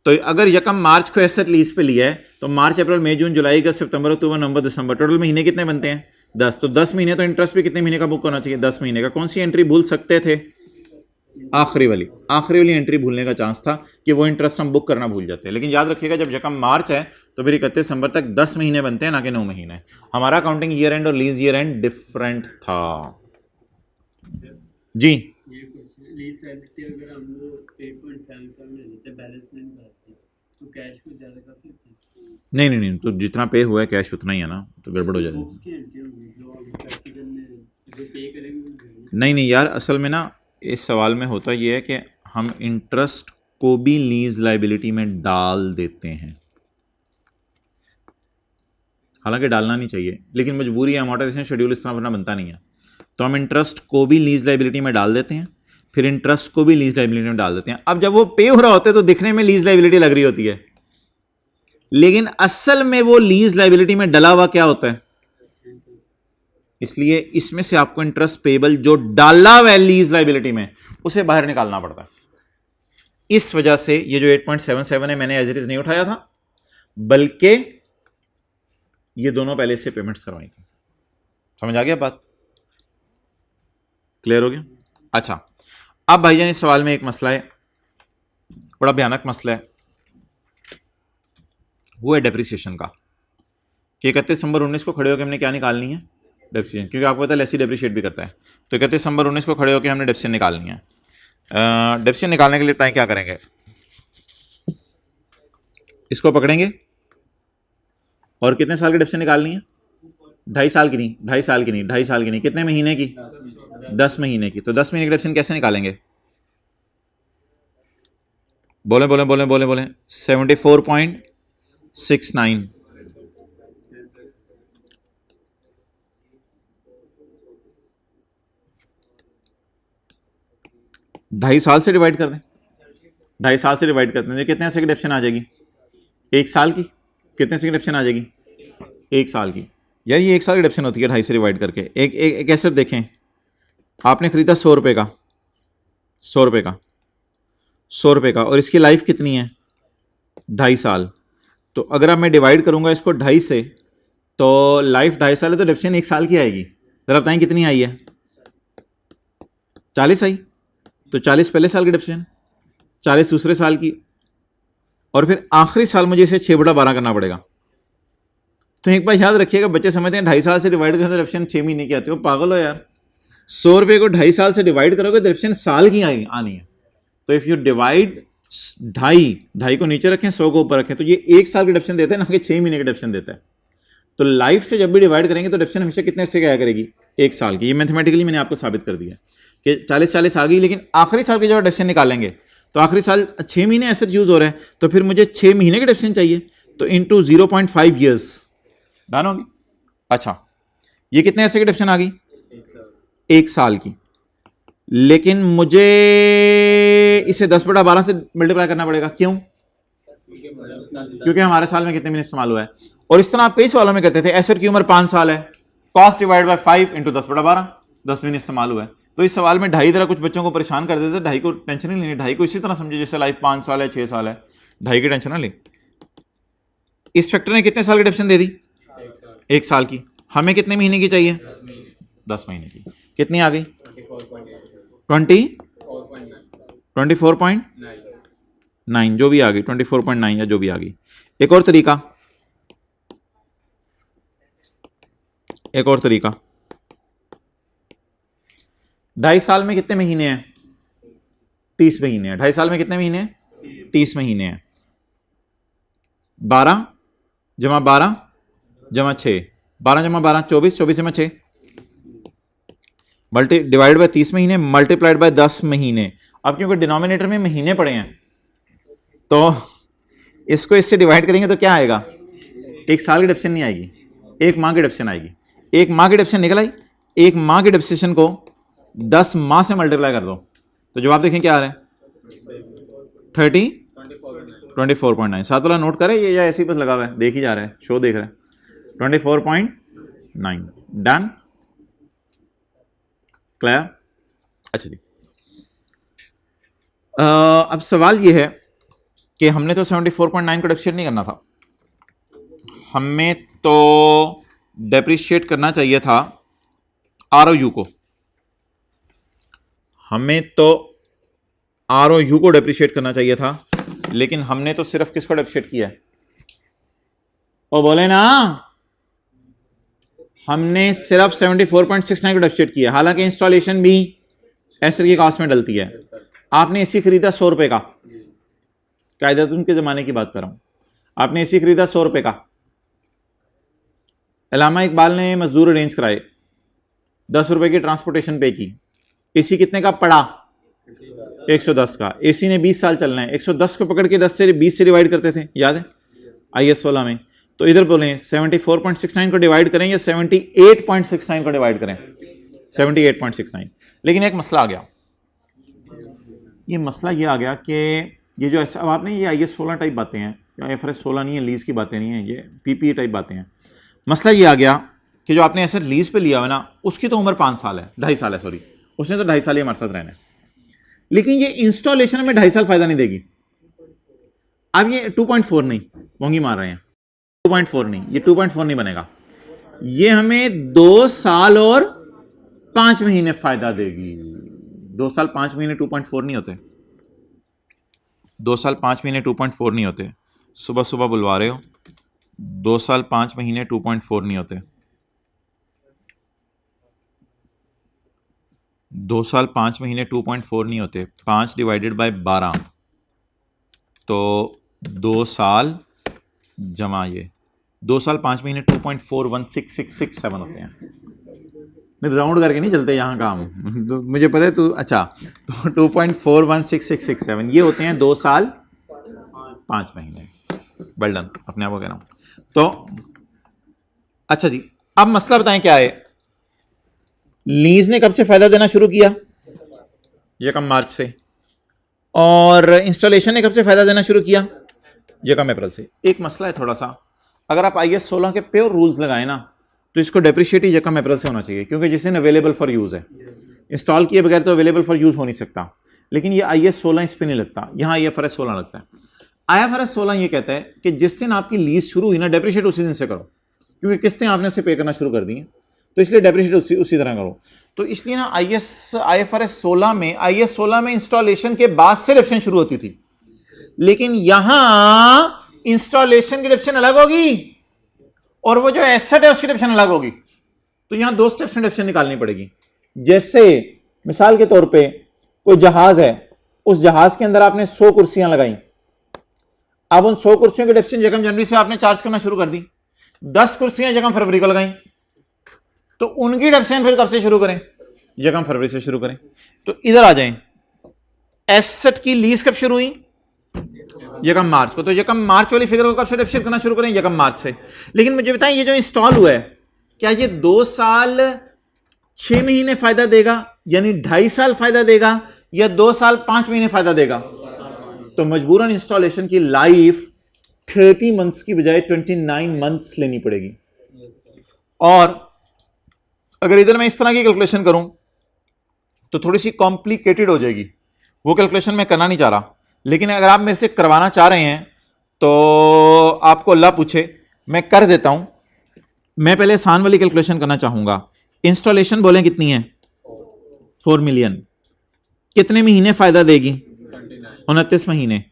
तो अगर यकम मार्च को एसेट लीज पे लिया है तो मार्च अप्रैल मई जून जुलाई अगस्त सितंबर अक्टूबर नवंबर दिसंबर, टोटल महीने कितने बनते हैं? 10। तो 10 महीने, तो इंटरेस्ट भी कितने महीने का बुक होना चाहिए? 10 महीने का। कौन सी एंट्री भूल सकते थे? आखिरी वाली एंट्री भूलने का चांस था कि वो इंटरेस्ट हम बुक करना भूल जाते हैं। लेकिन याद रखिएगा जब यकम मार्च है तो फिर 31 दिसंबर तक 10 महीने बनते हैं, ना कि 9 महीने। हमारा अकाउंटिंग ईयर एंड और लीज ईयर एंड डिफरेंट था जी। नहीं, तो जितना पे हुआ है कैश उतना ही है ना, तो गड़बड़ हो जाएगी। नहीं यार, असल में ना इस सवाल में होता यह है कि हम इंटरेस्ट को भी लीज लायबिलिटी में डाल देते हैं, हालांकि डालना नहीं चाहिए, लेकिन मजबूरी है, अमोर्टाइजेशन शेड्यूल इस तरह वरना बनता नहीं है। तो हम इंटरेस्ट को भी लीज लायबिलिटी में डाल देते हैं, फिर इंटरेस्ट को भी लीज लाइबिलिटी में डाल देते हैं। अब जब वो पे हो रहा होता है तो दिखने में लीज लाइबिलिटी लग रही होती है, लेकिन असल में वो लीज लाइबिलिटी में डला हुआ क्या होता है। इसलिए इसमें से आपको इंटरेस्ट पेबल जो डाला हुआ है लीज लाइबिलिटी में उसे बाहर निकालना पड़ता है। इस वजह से ये जो 8.77 है मैंने एज इट इज नहीं उठाया था, बल्कि ये दोनों पहले से पेमेंट्स करवाई थी। समझ आ गया बात, क्लियर हो गया। अच्छा, अब भाईजान इस सवाल में एक मसला है, बड़ा भयानक मसला है, वो है डेप्रिसिएशन का कि 31 दिसंबर 19 को खड़े होकर हमने क्या निकालनी है, डेप्रिसिएशन। क्योंकि आपको पता है लेसी डेप्रिशिएट भी करता है, तो 31 दिसंबर 19 को खड़े होकर हमने डेप्रिसिएशन निकालनी है। डेप्रिसिएशन निकालने के लिए टाइम क्या करेंगे, इसको पकड़ेंगे और कितने साल की डेप्रिसिएशन निकालनी है, 2.5 साल की नहीं, 2.5 साल की नहीं, 2.5 साल की नहीं, कितने महीने की, 10 महीने की। तो 10 महीने की डेप्रिसिएशन कैसे निकालेंगे, बोले बोले बोले बोले बोले 74.69 2.5 साल से डिवाइड कर दें, 2.5 साल से डिवाइड करते हैं, कितने से की डेप्रिसिएशन आ जाएगी, 1 साल की। कितने से की डेप्रिसिएशन आ जाएगी, 1 साल की। यार ये 1 साल की डेप्रिसिएशन होती है 2.5 से डिवाइड करके। एक एसेट देखें, आपने खरीदा 100 रुपये का, 100 रुपये का, 100 रुपये का, और इसकी लाइफ कितनी है, 2.5 साल। तो अगर अब मैं डिवाइड करूंगा इसको 2.5 से, तो लाइफ 2.5 साल है, तो डेप्रिसिएशन 1 साल की आएगी। जरा बताएं कितनी आई है, 40 आई। तो 40 पहले साल की डेप्रिसिएशन, 40 दूसरे साल की, और फिर आखिरी साल मुझे इसे 6/12 करना पड़ेगा। तो एक बार याद रखिएगा, बच्चे समझते हैं 2.5 साल से डिवाइड करें तो डेप्रिसिएशन 6 महीने की आती है। पागल हो यार, 100 रुपये को 2.5 साल से डिवाइड करोगे तो डेप्रिसिएशन साल की आनी है। तो इफ यू डिवाइड 2.5 को नीचे रखें, 100 को ऊपर रखें, तो ये 1 साल की डेप्रिसिएशन देता है ना कि 6 महीने की डेप्रिसिएशन देता है। तो लाइफ से जब भी डिवाइड करेंगे तो डेप्रिसिएशन हमेशा कितने से क्या करेगी, 1 साल की। ये मैथमेटिकली मैंने आपको साबित कर दिया कि 40 आ गई, लेकिन आखिरी साल की जब डेप्रिसिएशन निकालेंगे तो आखिरी साल 6 महीने एसेट यूज हो रहा है, तो फिर मुझे 6 महीने की डेप्रिसिएशन चाहिए, तो इंटू 0.5 ईयर्स डन होगी। अच्छा, ये कितने एसेट की डेप्रिसिएशन आ गई, 1 साल की, लेकिन मुझे इसे 10/12 से मल्टीप्लाई करना पड़ेगा। क्यों, क्योंकि हमारे साल में कितने महीने इस्तेमाल हुआ है। और इस तरह आप कई सवालों में करते थे, एसेट की उम्र 5 साल है, कॉस्ट डिवाइड बाय 5 इंटू 10/12, 10 महीने इस्तेमाल हुआ है। तो इस सवाल में 2.5 तरह कुछ बच्चों को परेशान कर देते, 2.5 को टेंशन नहीं लेनी, 2.5 को इसी तरह समझे जैसे लाइफ 5 साल है, 6 साल है, 2.5 की टेंशन ना ले। इस फैक्टर ने कितने साल की डेप्रिसिएशन दे दी, 1 साल की। हमें कितने महीने की चाहिए, 10 महीने की। कितनी आ गई, 24.9, जो भी आ गई, 24.9 या जो भी आ गई। एक और तरीका, 2.5 साल में कितने महीने हैं, 30 महीने हैं। 2.5 साल में कितने महीने हैं, 30 महीने हैं। 12 जमा 12 जमा 6, 12 जमा 12 24, 24 जमा 6, डिवाइड बाय 30 महीने, मल्टीप्लाइड बाय 10 महीने। अब क्योंकि डिनोमिनेटर में महीने पड़े हैं तो इसको इससे डिवाइड करेंगे तो क्या आएगा, 1 साल की डेप्रिसिएशन नहीं आएगी, 1 माह की डेप्रिसिएशन आएगी। 1 माह की डेप्रिसिएशन निकल आई, 1 माह की डेप्रिसिएशन को 10 माह से मल्टीप्लाई कर दो, तो जवाब देखें क्या आ रहा है, 24.9। साथ वाला नोट करें, ये या ऐसे ही बस लगा हुआ है, देख ही जा रहा है, शो देख रहा है, 24.9 डन, क्लियर। अच्छा जी, अब सवाल ये है कि हमने तो 74.9 को डेप्रिशिएट नहीं करना था, हमें तो डेप्रिशिएट करना चाहिए था ROU को, हमें तो ROU को डेप्रिशिएट करना चाहिए था, लेकिन हमने तो सिर्फ किसको डेप्रिशिएट किया है, ओ बोले ना, हमने सिर्फ 74.69 को डेप्रिशिएट किया। हालांकि इंस्टॉलेशन भी एसेट की कॉस्ट में डलती है। आपने एसी खरीदा 100 रुपए का, कायदे आज़म के जमाने की बात कर रहा हूं, आपने एसी खरीदा 100 रुपए का, अल्लामा इकबाल ने मजदूर अरेंज कराए, 10 रुपए की ट्रांसपोर्टेशन पे की, एसी कितने का पड़ा, 110 का। एसी ने 20 साल चलना है, 110 को पकड़ के 10 से 20 से डिवाइड करते थे, याद है IS वाला में। तो इधर बोलें 74.69 को डिवाइड करें या 78.69 को डिवाइड करें, 78.69। लेकिन एक मसला आ गया, ये मसला ये आ गया कि ये जो ऐसा, अब आपने ये IS 16 टाइप बातें हैं, या IFRS 16 नहीं है, लीज़ की बातें नहीं हैं, ये PPA टाइप बातें हैं। मसला ये आ गया कि जो आपने एसेट लीज़ पे लिया हुआ ना, उसकी तो उम्र 5 साल है, 2.5 साल है, सॉरी, उसने तो 2.5 साल ही हमारे साथ रहना है, लेकिन ये इंस्टॉलेशन में 2.5 साल फायदा नहीं देगी। अब ये 2.4 नहीं, वोंगी मार रहे हैं, 2.4 नहीं, ये 2.4 नहीं बनेगा, ये हमें 2 साल और 5 महीने फायदा देगी। 2 साल 5 महीने 2.4 नहीं होते, 2 साल 5 महीने 2.4 नहीं होते। सुबह सुबह बुलवा रहे हो, 2 साल 5 महीने 2.4 नहीं होते, 2 साल 5 महीने 2.4 नहीं होते। 5 डिवाइडेड बाय 12, तो 2 साल जमा ये 2 साल 5 महीने 2.416667 होते हैं। मैं राउंड करके नहीं चलते यहाँ काम, तो मुझे पता है तो अच्छा, तो 2.416667 ये होते हैं 2 साल 5 महीने। वेल डन, अपने आप को कह रहा हूँ। तो अच्छा जी, अब मसला बताएं क्या है। लीज ने कब से फायदा देना शुरू किया? 1 मार्च से। और इंस्टॉलेशन ने कब से फायदा देना शुरू किया? 1 अप्रैल से। एक मसला है थोड़ा सा, अगर आप IS 16 के प्योर रूल्स लगाए ना, तो इसको डेप्रिशिएट ही 1 अप्रैल से होना चाहिए, क्योंकि जिस दिन अवेलेबल फॉर यूज है, इंस्टॉल किए बगैर तो अवेलेबल फॉर यूज हो नहीं सकता। लेकिन ये IS 16 इस पर नहीं लगता, यहाँ IFRS 16 लगता है। IFRS 16 ये कहता है कि जिस दिन आपकी लीज शुरू हुई ना, डेप्रिशिएट उसी दिन से करो, क्योंकि किस्तें आपने उससे पे करना शुरू कर दी हैं, तो इसलिए डेप्रिशिएट उसी तरह करो। तो इसलिए ना IFRS 16 में, IS 16 में इंस्टॉलेशन के बाद से डिडक्शन शुरू होती थी, लेकिन यहां इंस्टॉलेशन की डिडक्शन अलग होगी और वो जो एसेट है उसकी डिडक्शन अलग होगी। तो यहां 2 स्टेप्स में डिडक्शन निकालनी पड़ेगी। जैसे मिसाल के तौर पे कोई जहाज है, उस जहाज के अंदर आपने 100 कुर्सियां लगाई, अब उन 100 कुर्सियों की डिडक्शन 1 जनवरी से आपने चार्ज करना शुरू कर दी। 10 कुर्सियां 1 फरवरी को लगाई, तो उनकी डिडक्शन फिर कब से शुरू करें? 1 फरवरी से शुरू करें। तो इधर आ जाएं, एसेट की लीज कब शुरू हुई? 1 मार्च को। तो 1 मार्च वाली फिगर को कब से डिडक्शन करना शुरू करें? 1 मार्च से। लेकिन मुझे बताएं, ये जो इंस्टॉल हुआ है, क्या ये 2 साल 6 महीने फायदा देगा, यानी 2.5 साल फायदा देगा, या 2 साल 5 महीने फायदा देगा? तो मजबूरन इंस्टॉलेशन की लाइफ 30 मंथ्स की बजाय 29 मंथ्स लेनी पड़ेगी। और अगर इधर मैं इस तरह की कैलकुलेशन करूं तो थोड़ी सी कॉम्प्लिकेटेड हो जाएगी, वो कैलकुलेशन मैं करना नहीं चाह रहा। लेकिन अगर आप मेरे से करवाना चाह रहे हैं तो आपको अल्लाह पूछे, मैं कर देता हूं। मैं पहले आसान वाली कैलकुलेशन करना चाहूंगा। इंस्टॉलेशन बोलें कितनी है? 4 मिलियन। कितने महीने फायदा देगी? 29 महीने।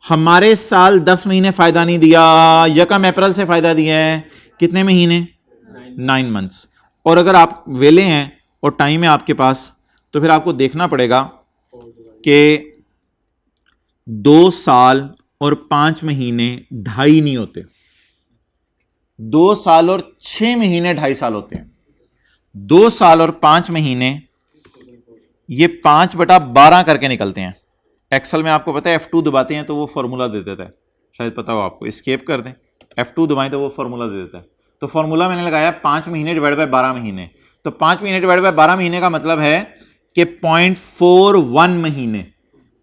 हमारे साल 10 महीने फायदा नहीं दिया, 1 अप्रैल से फायदा दिया है। कितने महीने? 9 मंथ्स। और अगर आप वेले हैं और टाइम है आपके पास, तो फिर आपको देखना पड़ेगा कि 2 साल और 5 महीने 2.5 नहीं होते, 2 साल और 6 महीने 2.5 साल होते हैं। 2 साल और 5 महीने ये 5/12 करके निकलते हैं। एक्सेल में आपको पता है F2 दबाते हैं तो वो फॉर्मूला दे देता है, शायद पता हो आपको, एस्केप कर दें, F2 दबाएं तो वो फॉर्मूला दे देता है। तो फॉर्मूला मैंने लगाया 5 महीने डिवाइड बाय 12 महीने। तो 5 महीने डिवाइड बाय 12 महीने का मतलब है कि 0.41 महीने,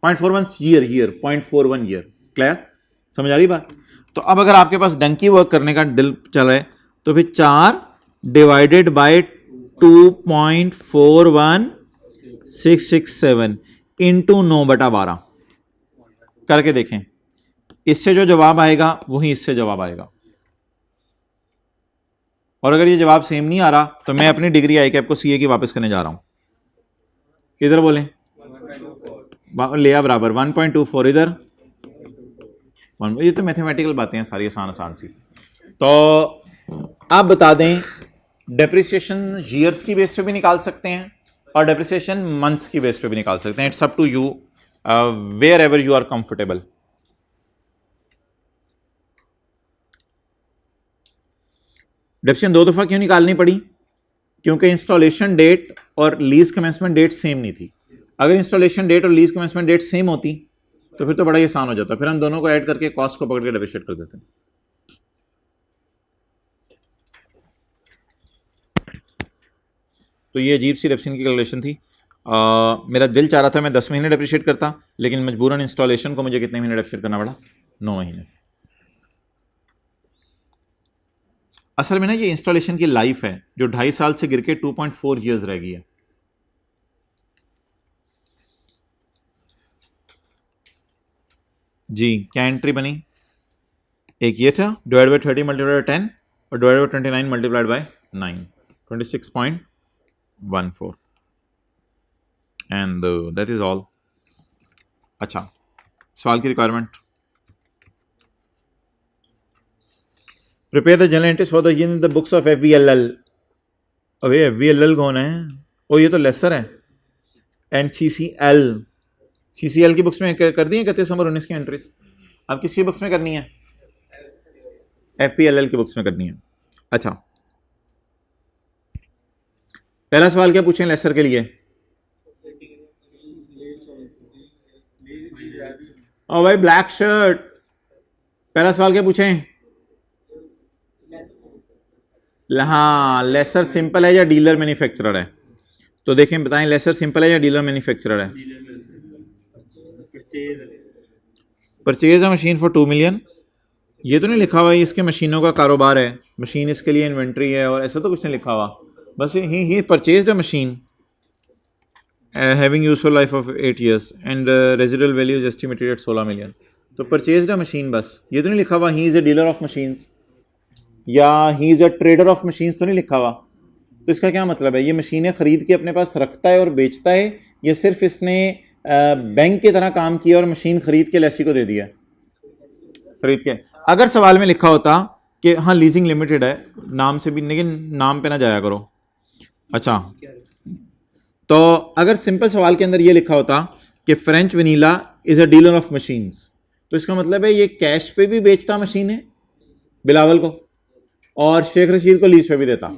0.41 ईयर, 0.41 ईयर। क्लियर? समझ आ रही बात? तो अब अगर आपके पास डंकी वर्क करने का दिल चल रहा है तो फिर 4 डिवाइडेड बाय 2.41667 इंटू 9/12 करके देखें। इससे जो जवाब आएगा वही इससे जवाब आएगा। और अगर ये जवाब सेम नहीं आ रहा तो मैं अपनी डिग्री ICAP को CA की वापस करने जा रहा हूं। इधर बोलें, लिया बराबर 1.24, इधर 1। ये तो मैथमेटिकल बातें हैं सारी, आसान आसान सी। तो आप बता दें, डेप्रिसिएशन ईयर्स की बेस पे भी निकाल सकते हैं और डेप्रिसिएशन मंथ्स की बेस पे भी निकाल सकते हैं। It's up to you, wherever you are comfortable. Depreciation 2 दफा क्यों निकालनी पड़ी? क्योंकि इंस्टॉलेशन डेट और लीज कमेंसमेंट डेट सेम नहीं थी। अगर इंस्टॉलेशन डेट और लीज कमेंसमेंट डेट सेम होती तो फिर तो बड़ा ही आसान हो जाता, फिर हम दोनों को ऐड करके कॉस्ट को पकड़ के डेप्रिशिएट कर देते हैं। तो ये अजीब सी डेप्रिसिएशन की कैलकुलेशन थी। मेरा दिल चाह रहा था मैं 10 महीने डेप्रिशिएट करता, लेकिन मजबूरन इंस्टॉलेशन को मुझे कितने महीने डेप्रिशिएट करना पड़ा? 9 महीने। असल में ना ये इंस्टॉलेशन की लाइफ है जो 2.5 साल से गिर के 2.4 ईयर्स रह गई है। जी क्या एंट्री बनी? एक ये था डिवाइड बाई 30 मल्टीप्लाइड बाई 10 और divide by 29 multiplied by 9, 26.14 and that is all. अच्छा सवाल की requirement, prepare the journal entries for the in the books of FVLL। अबे FVLL कौन है? ओ ये तो लेसर है। एंड CCL की बुक्स में कर दी है 31 दिसंबर 19 की एंट्रीज। अब किसकी बुक्स में करनी है? FVLL की बुक्स में करनी है। अच्छा पहला सवाल क्या पूछें लेसर के लिए? ओ भाई ब्लैक शर्ट, पहला सवाल क्या पूछें? हाँ लेसर सिंपल है या डीलर मैन्युफैक्चरर है? तो देखें बताएं लेसर सिंपल है या डीलर मैन्युफैक्चरर है? Purchase a machine for 2 million. ये तो नहीं लिखा हुआ इसके मशीनों का कारोबार है, मशीन इसके लिए इन्वेंट्री है और ऐसा तो कुछ नहीं लिखा हुआ, बस he purchase a machine having useful life of 8 years and residual value is estimated at 16 million. तो परचेज अ मशीन बस, ये तो नहीं लिखा हुआ he is a dealer of machines या he is a trader of machines, तो नहीं लिखा हुआ। तो इसका क्या मतलब है? ये मशीनें खरीद के अपने पास रखता है और बेचता है या सिर्फ इसने बैंक की तरह काम किया और मशीन खरीद के लेसी को दे दिया? खरीद के। अगर सवाल में लिखा होता कि हाँ लीजिंग लिमिटेड है नाम से भी, लेकिन नाम पे ना जाया करो। अच्छा तो अगर सिंपल सवाल के अंदर ये लिखा होता कि French vanilla is a dealer of machines, तो इसका मतलब है ये कैश पे भी बेचता मशीन है बिलावल को और शेख रशीद को लीज पे भी देता।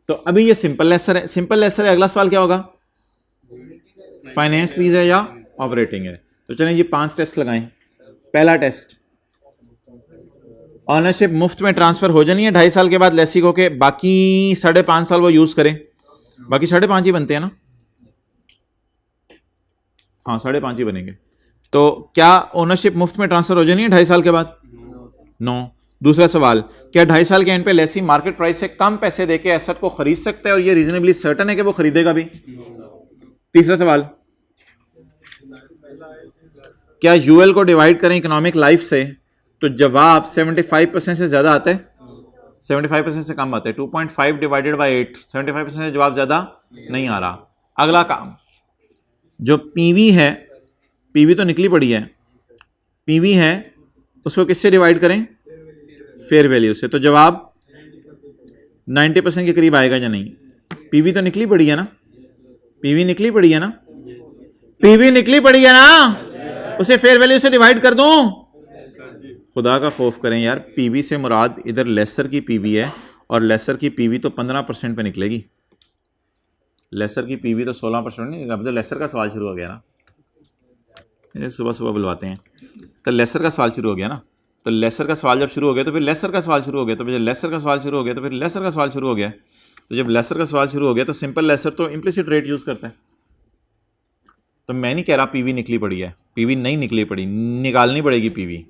तो अभी ये सिंपल लेसर है, सिंपल लेसर है। अगला सवाल क्या होगा? फाइनेंस लीज है या ऑपरेटिंग है? तो चलें ये 5 टेस्ट लगाएं। पहला टेस्ट, ऑनरशिप मुफ्त में ट्रांसफर हो जानी है 2.5 साल के बाद लेसी को के बाकी 5.5 साल वो यूज करें, बाकी 5.5 ही बनते हैं ना? हाँ 5.5 ही बनेंगे। तो क्या ओनरशिप मुफ्त में ट्रांसफर हो जानी है 2.5 साल के बाद? नो। दूसरा सवाल, क्या 2.5 साल के एंड पे लेसी मार्केट प्राइस से कम पैसे देके एसेट को खरीद सकता है और ये रीजनेबली सर्टन है कि वो खरीदेगा भी? तीसरा सवाल, क्या यूएल को डिवाइड करें इकोनॉमिक लाइफ से तो जवाब 75% से ज्यादा आता है? 75% से कम आता है। 2.5 डिवाइडेड बाई 8, 75% से जवाब ज्यादा नहीं आ रहा। अगला काम, जो पीवी है, पीवी तो निकली पड़ी है, पीवी है उसको किससे डिवाइड करें? फेयर वैल्यू से। तो जवाब 90% के करीब आएगा या नहीं? पीवी तो निकली पड़ी है ना? पीवी निकली पड़ी है ना? पीवी निकली पड़ी है ना? उसे फेयर वैल्यू से डिवाइड कर दूं? खुदा का खौफ करें यार, पीवी से मुराद इधर लेसर की पीवी है और लेसर की पीवी तो 15% पे निकलेगी। लेसर की पीवी तो 16% नहीं, अब तो लेसर का सवाल शुरू हो गया ना, ये सुबह सुबह बुलवाते हैं। तो लेसर का सवाल शुरू हो गया ना, तो लेसर का सवाल जब शुरू हो गया तो फिर लेसर का सवाल शुरू हो गया, तो फिर लेसर का सवाल शुरू हो गया तो फिर लेसर का सवाल शुरू हो गया। तो जब लेसर का सवाल शुरू हो गया तो सिंपल लेसर तो इम्प्लिसिट रेट यूज़ करता है। तो मैं नहीं कह रहा पीवी निकली पड़ी है, पीवी नहीं निकली पड़ी, निकालनी पड़ेगी पीवी।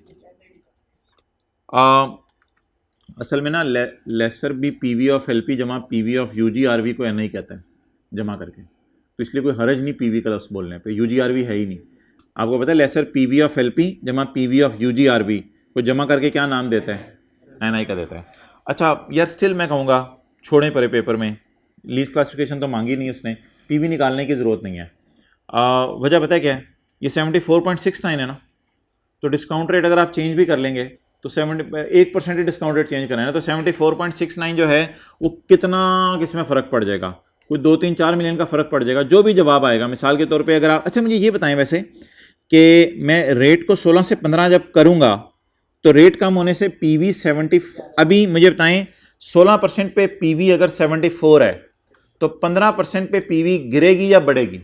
असल में ना लेसर भी पीवी ऑफ एलपी जमा पीवी ऑफ यूजीआरवी को नहीं कहता है जमा करके, तो इसलिए कोई हरज नहीं पीवी का लफ्ज़ बोलने पे, यूजीआरवी है ही नहीं। आपको पता है लेसर पीवी ऑफ एलपी जमा पीवी ऑफ यूजीआरवी को जमा करके क्या नाम देता है? एनआई का देता है। अच्छा यार स्टिल मैं कहूँगा छोड़ें परे, पेपर में लीज क्लासिफिकेशन तो मांगी नहीं उसने, पीवी निकालने की ज़रूरत नहीं है। वजह पता है क्या है? ये 74.69 है ना, तो डिस्काउंट रेट अगर आप चेंज भी कर लेंगे तो 1% ही डिस्काउंट रेट चेंज करना है ना, तो 74.69 जो है वो कितना किस में फ़र्क पड़ जाएगा? कोई 2-3-4 मिलियन का फ़र्क पड़ जाएगा। जो भी जवाब आएगा मिसाल के तौर पे अगर आप, अच्छा मुझे ये बताएं वैसे कि मैं रेट को 16 से 15 जब करूँगा तो रेट कम होने से पीवी 70, अभी मुझे बताएं 16% पे पीवी अगर 74 है तो 15% पे पीवी गिरेगी या बढ़ेगी?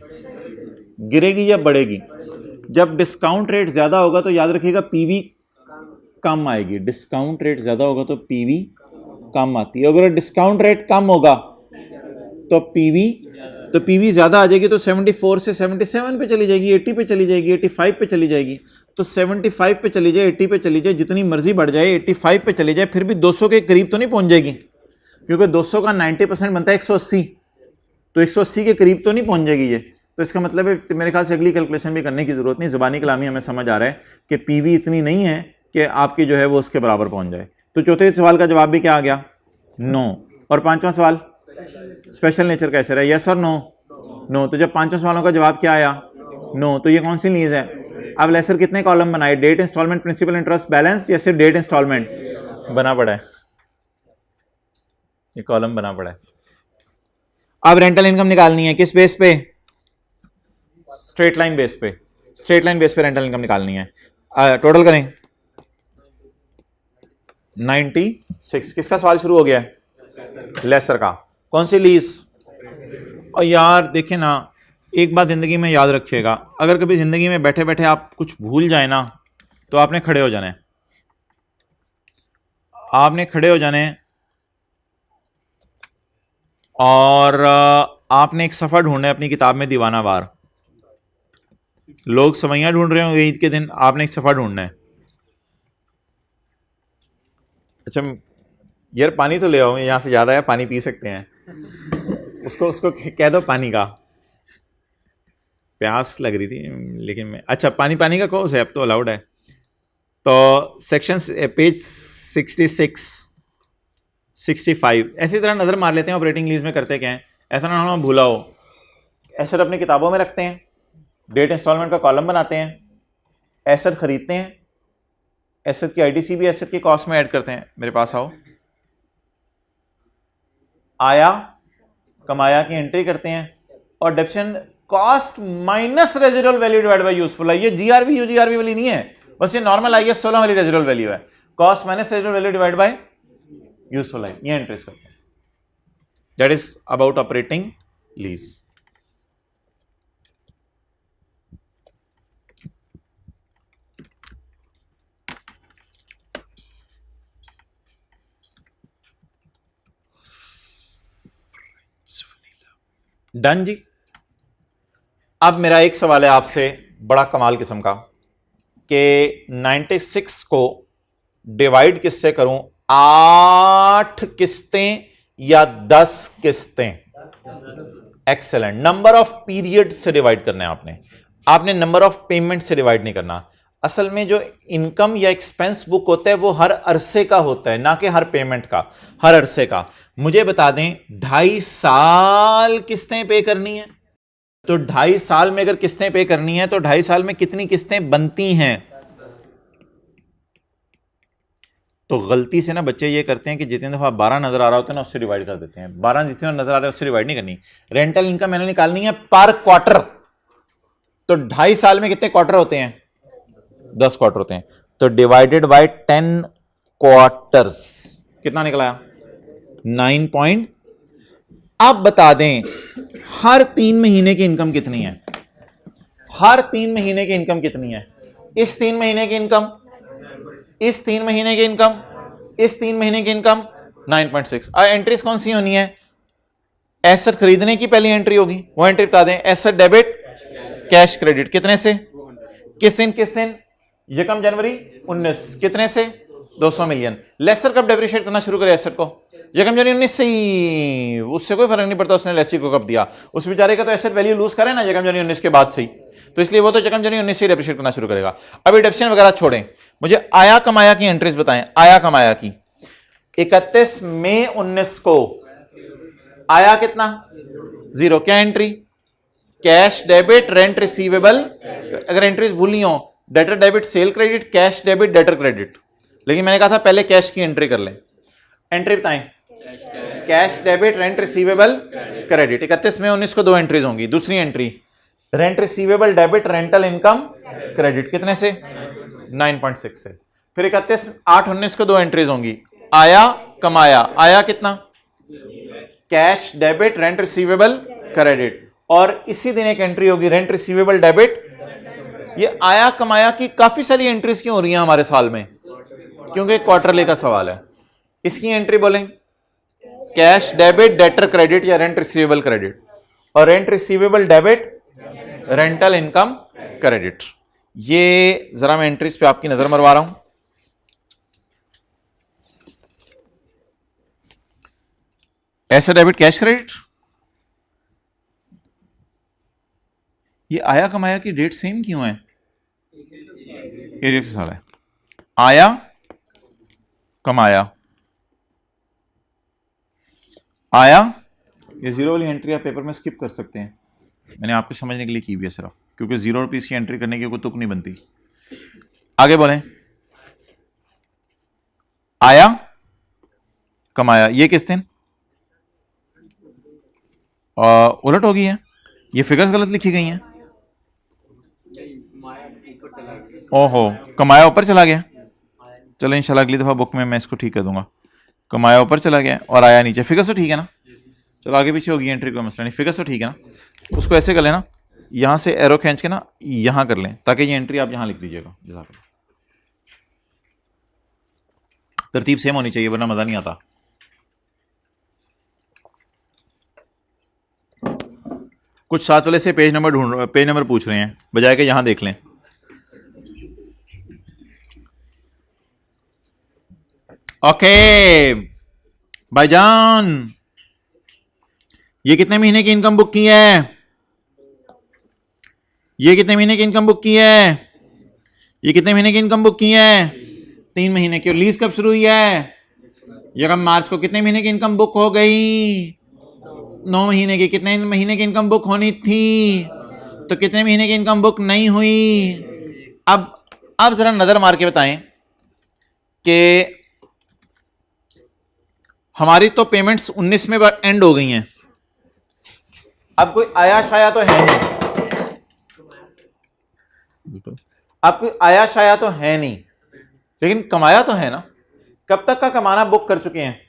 गिरेगी या बढ़ेगी? जब डिस्काउंट रेट ज़्यादा होगा तो याद रखिएगा पीवी कम आएगी, डिस्काउंट रेट ज़्यादा होगा तो पीवी कम आती है। अगर डिस्काउंट रेट कम होगा तो पीवी तो पीवी ज्यादा आ जाएगी तो 74 से 77 पे चली जाएगी, 80 पे चली जाएगी, 85 पे चली जाएगी। तो 75 पे चली जाए, 80 पे चली जाए, जितनी मर्जी बढ़ जाए, 85 पे चली जाए, फिर भी 200 के करीब तो नहीं पहुंच जाएगी, क्योंकि 200 का 90% बनता है 180, तो 180 के करीब तो नहीं पहुंच जाएगी ये। तो इसका मतलब है मेरे ख्याल से अगली कैलकुलेशन भी करने की जरूरत नहीं, जुबानी कलामी हमें समझ आ रहा है कि पीवी इतनी नहीं है कि आपकी जो है वो उसके बराबर पहुंच जाए। तो चौथे सवाल का जवाब भी क्या आ गया? नो। और पांचवा सवाल स्पेशल नेचर कैसे रहा? यस और नो? नो। तो जब पांचों सवालों का जवाब क्या आया? नो। तो ये कौन सी लीज है? अब लेसर कितने कॉलम बनाए? Date, installment, principal, interest, balance, या सिर्फ डेट इंस्टॉलमेंट बना पड़ा है? ये कॉलम बना पड़ा है। अब रेंटल इनकम निकालनी है किस बेस पे? स्ट्रेट लाइन बेस पे। स्ट्रेट लाइन बेस पे रेंटल इनकम निकालनी है। टोटल करें 96। किसका सवाल शुरू हो गया है? लेसर का। कौन सी लीज? और यार देखें ना, एक बात जिंदगी में याद रखिएगा, अगर कभी जिंदगी में बैठे बैठे आप कुछ भूल जाए ना, तो आपने खड़े हो जाना है, आपने खड़े हो जाने और आपने एक सफर ढूंढना है अपनी किताब में दीवाना वार। लोग सवैयां ढूंढ रहे होंगे ईद के दिन, आपने एक सफर ढूंढना है। अच्छा यार पानी तो ले आओ, यहां से ज्यादा है, पानी पी सकते हैं। उसको कह दो पानी का, प्यास लग रही थी लेकिन मैं, अच्छा पानी का कोर्स है, अब तो अलाउड है। तो सेक्शन पेज 66 65 ऐसी तरह नजर मार लेते हैं ऑपरेटिंग लीज में करते क्या है, ऐसा ना हम भूला हो। एसेट अपनी किताबों में रखते हैं, डेट इंस्टॉलमेंट का कॉलम बनाते हैं, एसेट खरीदते हैं, एसेट की आईडीसी भी एसेट की कॉस्ट में ऐड करते हैं। मेरे पास आओ, आया कमाया की एंट्री करते हैं और depreciation cost minus residual value divide by useful life. ये जीआरवी यूजीआरवी वाली नहीं है, बस ये नॉर्मल आईएस 16 वाली रेजिडुअल वैल्यू है। Cost minus residual value divide by useful life, ये एंट्रीज करते हैं। That is about operating lease. Done जी। अब मेरा एक सवाल है आपसे, बड़ा कमाल किस्म का, कि 96 को डिवाइड किससे करूं? 8 किस्तें या 10 किस्तें? एक्सेलेंट। नंबर ऑफ पीरियड से डिवाइड करना है आपने नंबर ऑफ पेमेंट से डिवाइड नहीं करना। असल में जो इनकम या एक्सपेंस बुक होता है वो हर अरसे का होता है, ना कि हर पेमेंट का, हर अरसे का। मुझे बता दें 2.5 साल किस्तें पे करनी है, तो 2.5 साल में अगर किस्तें पे करनी है तो 2.5 साल में कितनी किस्तें बनती हैं? तो गलती से ना बच्चे ये करते हैं कि जितनी दफा 12 नजर आ रहा होता है ना उससे डिवाइड कर देते हैं। 12 जितने नजर आ रहा है उससे डिवाइड नहीं करनी। रेंटल इनकम मैंने निकालनी है पर क्वार्टर, तो 2.5 साल में कितने क्वार्टर होते हैं? 10 क्वार्टर होते हैं। तो डिवाइडेड बाय 10 क्वार्टर्स कितना निकला? 9 अब बता दें हर 3 महीने की इनकम कितनी है? हर 3 महीने की इनकम कितनी है? इस 3 महीने की इनकम, इस 3 महीने की इनकम, इस 3 महीने की इनकम 9.6। एंट्रीज कौन सी होनी है? एसेट खरीदने की पहली एंट्री होगी, वो एंट्री बता दें। एसेट डेबिट कैश क्रेडिट कितने से? किस दिन? किस दिन? 1 जनवरी 19। कितने से? 200 मिलियन। लेसर कब डेप्रिशिएट करना शुरू करे एसेट को? 1 जनवरी 19 से ही, उससे कोई फर्क नहीं पड़ता उसने लेसी को कब दिया। उस बेचारे का तो एसेट वैल्यू लूज करे ना 1 जनवरी 19 के बाद से ही, तो इसलिए वो तो 1 जनवरी 19 से ही डेप्रिशिएट करना शुरू करेगा। अभी डेप्शन वगैरह छोड़ें, मुझे आया कमाया की एंट्रीज बताएं। आया कमाया की 31 मई 19 को आया कितना? 0। क्या entry? Cash debit rent receivable. अगर एंट्रीज भूली हो, debtor debit cell credit, cash debit debtor credit, लेकिन मैंने कहा था पहले कैश की एंट्री कर लें। एंट्री बताएं। Cash debit rent receivable credit. 31 मई 19 को 2 एंट्रीज होंगी। दूसरी entry rent receivable debit rental income credit कितने से? 9.6 से। फिर 31/8/19 को 2 एंट्रीज होंगी। आया कमाया, आया कितना? Cash debit rent receivable credit, और इसी दिन एक एंट्री होगी रेंट रिसीवेबल डेबिट। ये आया कमाया की काफी सारी एंट्रीज क्यों हो रही हैं हमारे साल में? क्योंकि क्वार्टरली का सवाल है। इसकी एंट्री बोलें कैश डेबिट डेटर क्रेडिट या रेंट रिसीवेबल क्रेडिट। और rent receivable debit, rental income credit. ये जरा मैं एंट्रीज पे आपकी नजर मरवा रहा हूं। ऐसा डेबिट कैश क्रेडिट, ये आया कमाया की डेट सेम क्यों है? एक साल है। आया कमाया, आया, ये जीरो वाली एंट्री आप पेपर में स्किप कर सकते हैं, मैंने आपके समझने के लिए की हुई है सिर्फ, क्योंकि 0 रुपीज की एंट्री करने की कोई तुक नहीं बनती। आगे बोलें, आया कमाया, ये किस दिन उलट हो गई है, ये फिगर्स गलत लिखी गई हैं। ओहो, कमाया ऊपर चला गया, चलो इंशाल्लाह अगली दफा बुक में मैं इसको ठीक कर दूंगा। कमाया ऊपर चला गया और आया नीचे, फिगर्स तो ठीक है ना, चलो आगे पीछे होगी एंट्री, कोई मसला नहीं, फिगर्स तो ठीक है ना। उसको ऐसे कर लेना, यहां से एरो खींच के ना यहां कर लें, ताकि ये एंट्री आप यहां लिख दीजिएगा। जज़ाकल्लाह, तरतीब सेम होनी चाहिए वरना मजा नहीं आता। कुछ साथ वाले से पेज नंबर पूछ रहे हैं, बजाय के यहां देख लें। ओके भाईजान, ये कितने महीने की इनकम बुक की है? ये कितने महीने की इनकम बुक की है? ये कितने महीने की इनकम बुक की है? 3 महीने की। और लीज कब शुरू हुई है? ये मार्च को। कितने महीने की इनकम बुक हो गई? 9 महीने की। कितने महीने की इनकम बुक होनी थी? तो कितने महीने की इनकम बुक नहीं हुई? अब जरा नजर मार के बताएं कि हमारी तो पेमेंट्स 19 में एंड हो गई हैं, अब कोई आया शाया तो है नहीं, अब कोई आया शाया तो है नहीं, लेकिन कमाया तो है ना। कब तक का कमाना बुक कर चुके हैं?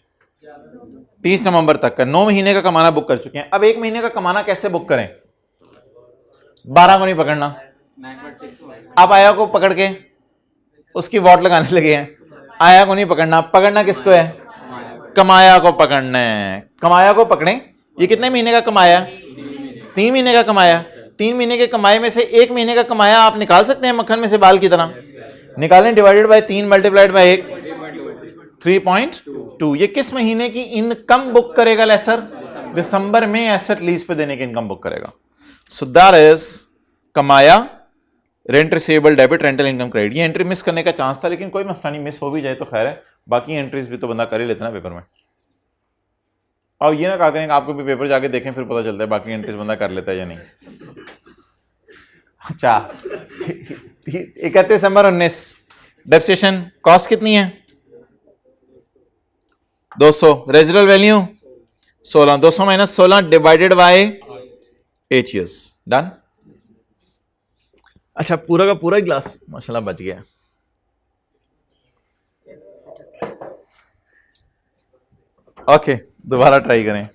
30 नवंबर तक का। 9 महीने का कमाना बुक कर चुके हैं। अब 1 महीने का कमाना कैसे बुक करें? 12 को नहीं पकड़ना, आप आया को पकड़ के उसकी वॉट लगाने लगे हैं। आया को नहीं पकड़ना, पकड़ना किसको है? कमाया को पकड़ना है। कमाया को पकड़ें। ये कितने महीने का कमाया? 3 महीने का कमाया। 3 महीने के कमाए में से 1 महीने का कमाया आप निकाल सकते हैं मक्खन में से बाल की तरह। निकालें, डिवाइडेड बाय 3 मल्टीप्लाइड बाय 1, 3.2। ये किस महीने की इनकम बुक करेगा लेसर? दिसंबर में एसेट लीज पे देने की इनकम बुक करेगा। सो दैट इज कमाया, rent receivable debit, rental income credit. ये एंट्री मिस करने का चांस था, लेकिन कोई मसला नहीं, मिस हो भी जाए तो खैर है, बाकी एंट्रीज भी तो बंदा कर ही लेता ना पेपर में। और ये ना कहा करें आपको भी पेपर जाके देखें फिर पता चलता है बाकी एंट्रीज बंदा कर लेता है या नहीं। अच्छा 31 दिसंबर 19, डेप्रिसिएशन कॉस्ट कितनी है? 200। Residual value 16। 200 minus 16 divided by 8 years. Done. अच्छा पूरा का पूरा ग्लास माशाल्लाह बच गया। ओके दोबारा ट्राई करें।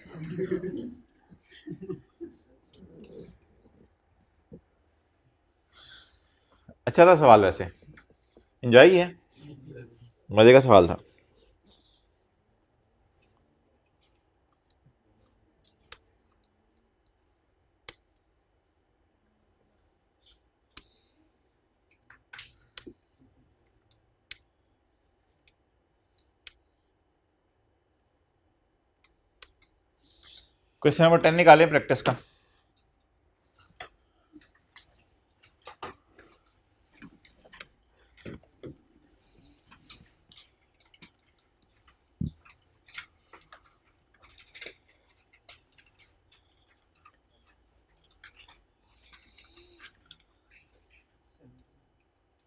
अच्छा था सवाल, वैसे एंजॉय है, मजे का सवाल था। क्वेश्चन नंबर 10 निकालें प्रैक्टिस का।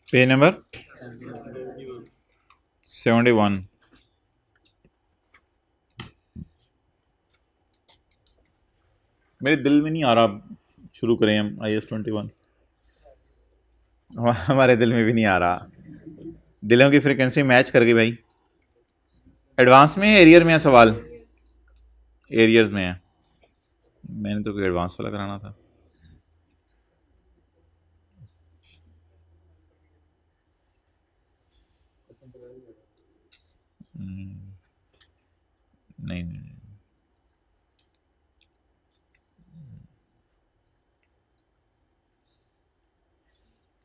Page number 71। मेरे दिल में नहीं आ रहा, शुरू करें हम IS-21। हमारे दिल में भी नहीं आ रहा, दिलों की फ्रीक्वेंसी मैच कर गई भाई। एडवांस में है एरियर में है सवाल? एरियर्स में है, मैंने तो कोई एडवांस वाला कराना था। नहीं नहीं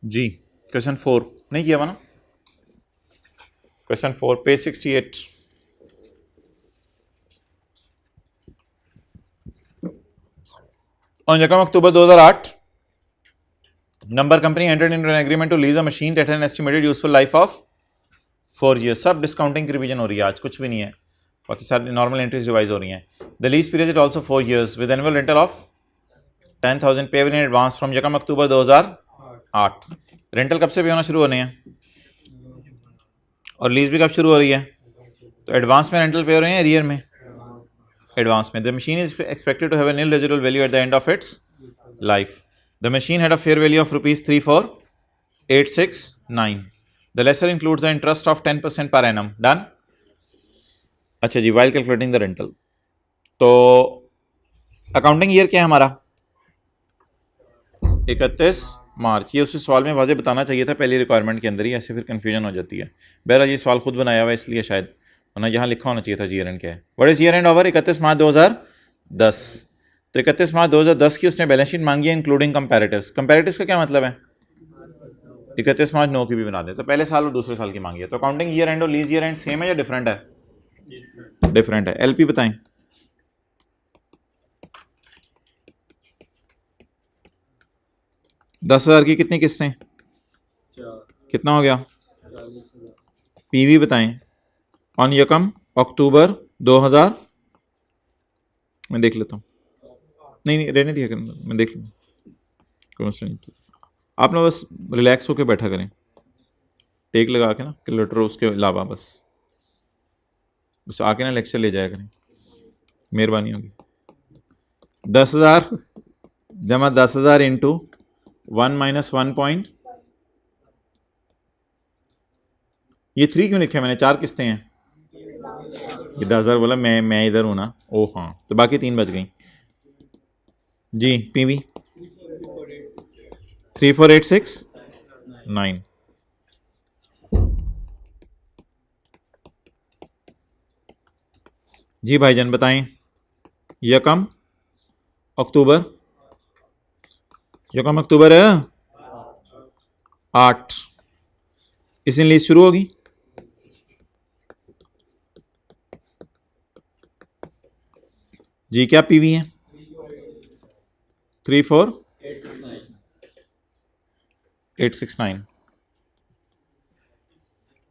जी क्वेश्चन 4 नहीं किया हुआ ना, question 4 page 68। On Yakam October 2008, number company entered into an agreement to lease a machine that had an estimated useful life of 4 years। सब डिस्काउंटिंग की रिवीजन हो रही है आज, कुछ भी नहीं है, बाकी सारी नॉर्मल एंट्रीज रिवाइज हो रही हैं। The lease period is also 4 years with annual rental of 10,000 payable in advance from यकम अक्टूबर 2008। रेंटल कब से पे होना शुरू होने हैं और लीज भी कब शुरू हो रही है? तो एडवांस में रेंटल पे हो रहे हैं, रियर में? एडवांस में। The machine is expected to have a nil residual value at the end of its life. The machine had a fair value of rupees 34,869. The lesser includes the interest of 10% per annum. Done? अच्छा जी, while calculating the rental. तो अकाउंटिंग ईयर क्या है हमारा? 31 मार्च। ये उसी सवाल में वाजे बताना चाहिए था पहली रिक्वायरमेंट के अंदर ही, ऐसे फिर कंफ्यूजन हो जाती है। बहरहाल ये सवाल खुद बनाया हुआ है इसलिए शायद, वरना यहाँ लिखा होना चाहिए था ईयर एंड क्या है। What is year and over? 31 मार्च 2010। तो 31 मार्च 2010 की उसने बैलेंस शीट मांगी है इंक्लूडिंग कंपैरेटिव्स। कंपैरेटिव्स का क्या मतलब है? 31 मार्च 9 की भी बना दे, तो पहले साल और दूसरे साल की मांगी है। तो अकाउंटिंग ईयर एंड और लीज ईयर एंड सेम है या डिफरेंट है? डिफरेंट है। एलपी बताएं। दस हजार की कितनी किस्तें? कितना हो गया? पीवी बताएं। ऑन यकम अक्टूबर 2000, मैं देख लेता हूँ। नहीं रहने दिया करें, मैं देख लूँगा, कोई मसला नहीं। आप ना बस रिलैक्स होकर बैठा करें, टेक लगा के ना, कैलकुलेटर उसके अलावा बस आके ना लेक्चर ले जाया करें, मेहरबानी होगी। 10,000 जमा 10,000 इंटू 1 माइनस 1 पॉइंट, ये 3 क्यों लिखे मैंने? 4 किस्तें हैं। ये 10,000 बोला, मैं इधर हूँ ना। ओ हाँ, तो बाकी 3 बच गई जी। पीवी 34,869। जी भाईजान बताएं। यकम अक्टूबर है 8, इस दिन लीज शुरू होगी। जी क्या पीवी है? 34,869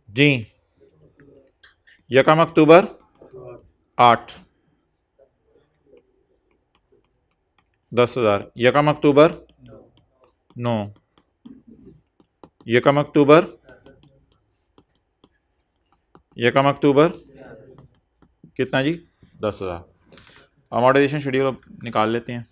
जी। यकम अक्टूबर 8, 10,000। यकम अक्टूबर 9, यकम अक्टूबर कितना जी? 10,000। अमोर्टाइजेशन शेड्यूल निकाल लेते हैं।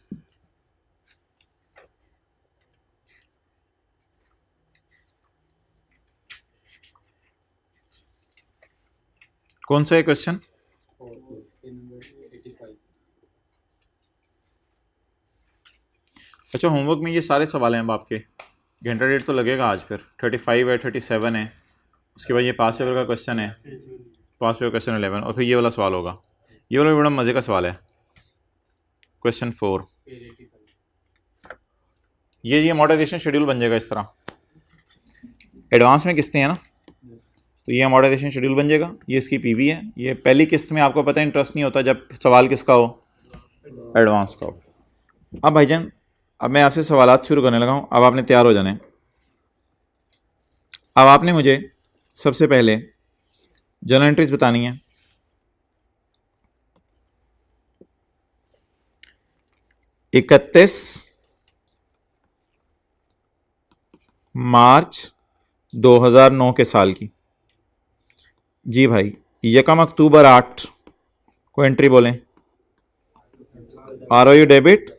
कौन सा है क्वेश्चन? अच्छा, होमवर्क में ये सारे सवाल हैं अब आपके। घंटा डेढ़ तो लगेगा आज। फिर 35 है, 37 है, उसके बाद ये पास पेपर का क्वेश्चन है, पास पेपर क्वेश्चन 11, और फिर ये वाला सवाल होगा। ये वाला बड़ा मज़े का सवाल है, क्वेश्चन 4। ये अमोर्टाइजेशन शेड्यूल बन जाएगा इस तरह। एडवांस में किस्तें हैं ना, तो ये अमोर्टाइजेशन शेड्यूल बन जाएगा। ये इसकी पीवी है। ये पहली किस्त में आपको पता है इंटरेस्ट नहीं होता जब सवाल किसका हो? एडवांस का हो। अब भाईजान, अब मैं आपसे सवालात शुरू करने लगा हूँ। अब आपने तैयार हो जाना है। अब आपने मुझे सबसे पहले जर्नल एंट्रीज बतानी है। इकतीस मार्च 2009 के साल की। जी भाई, यकम अक्टूबर 8 को एंट्री बोलें। ROU debit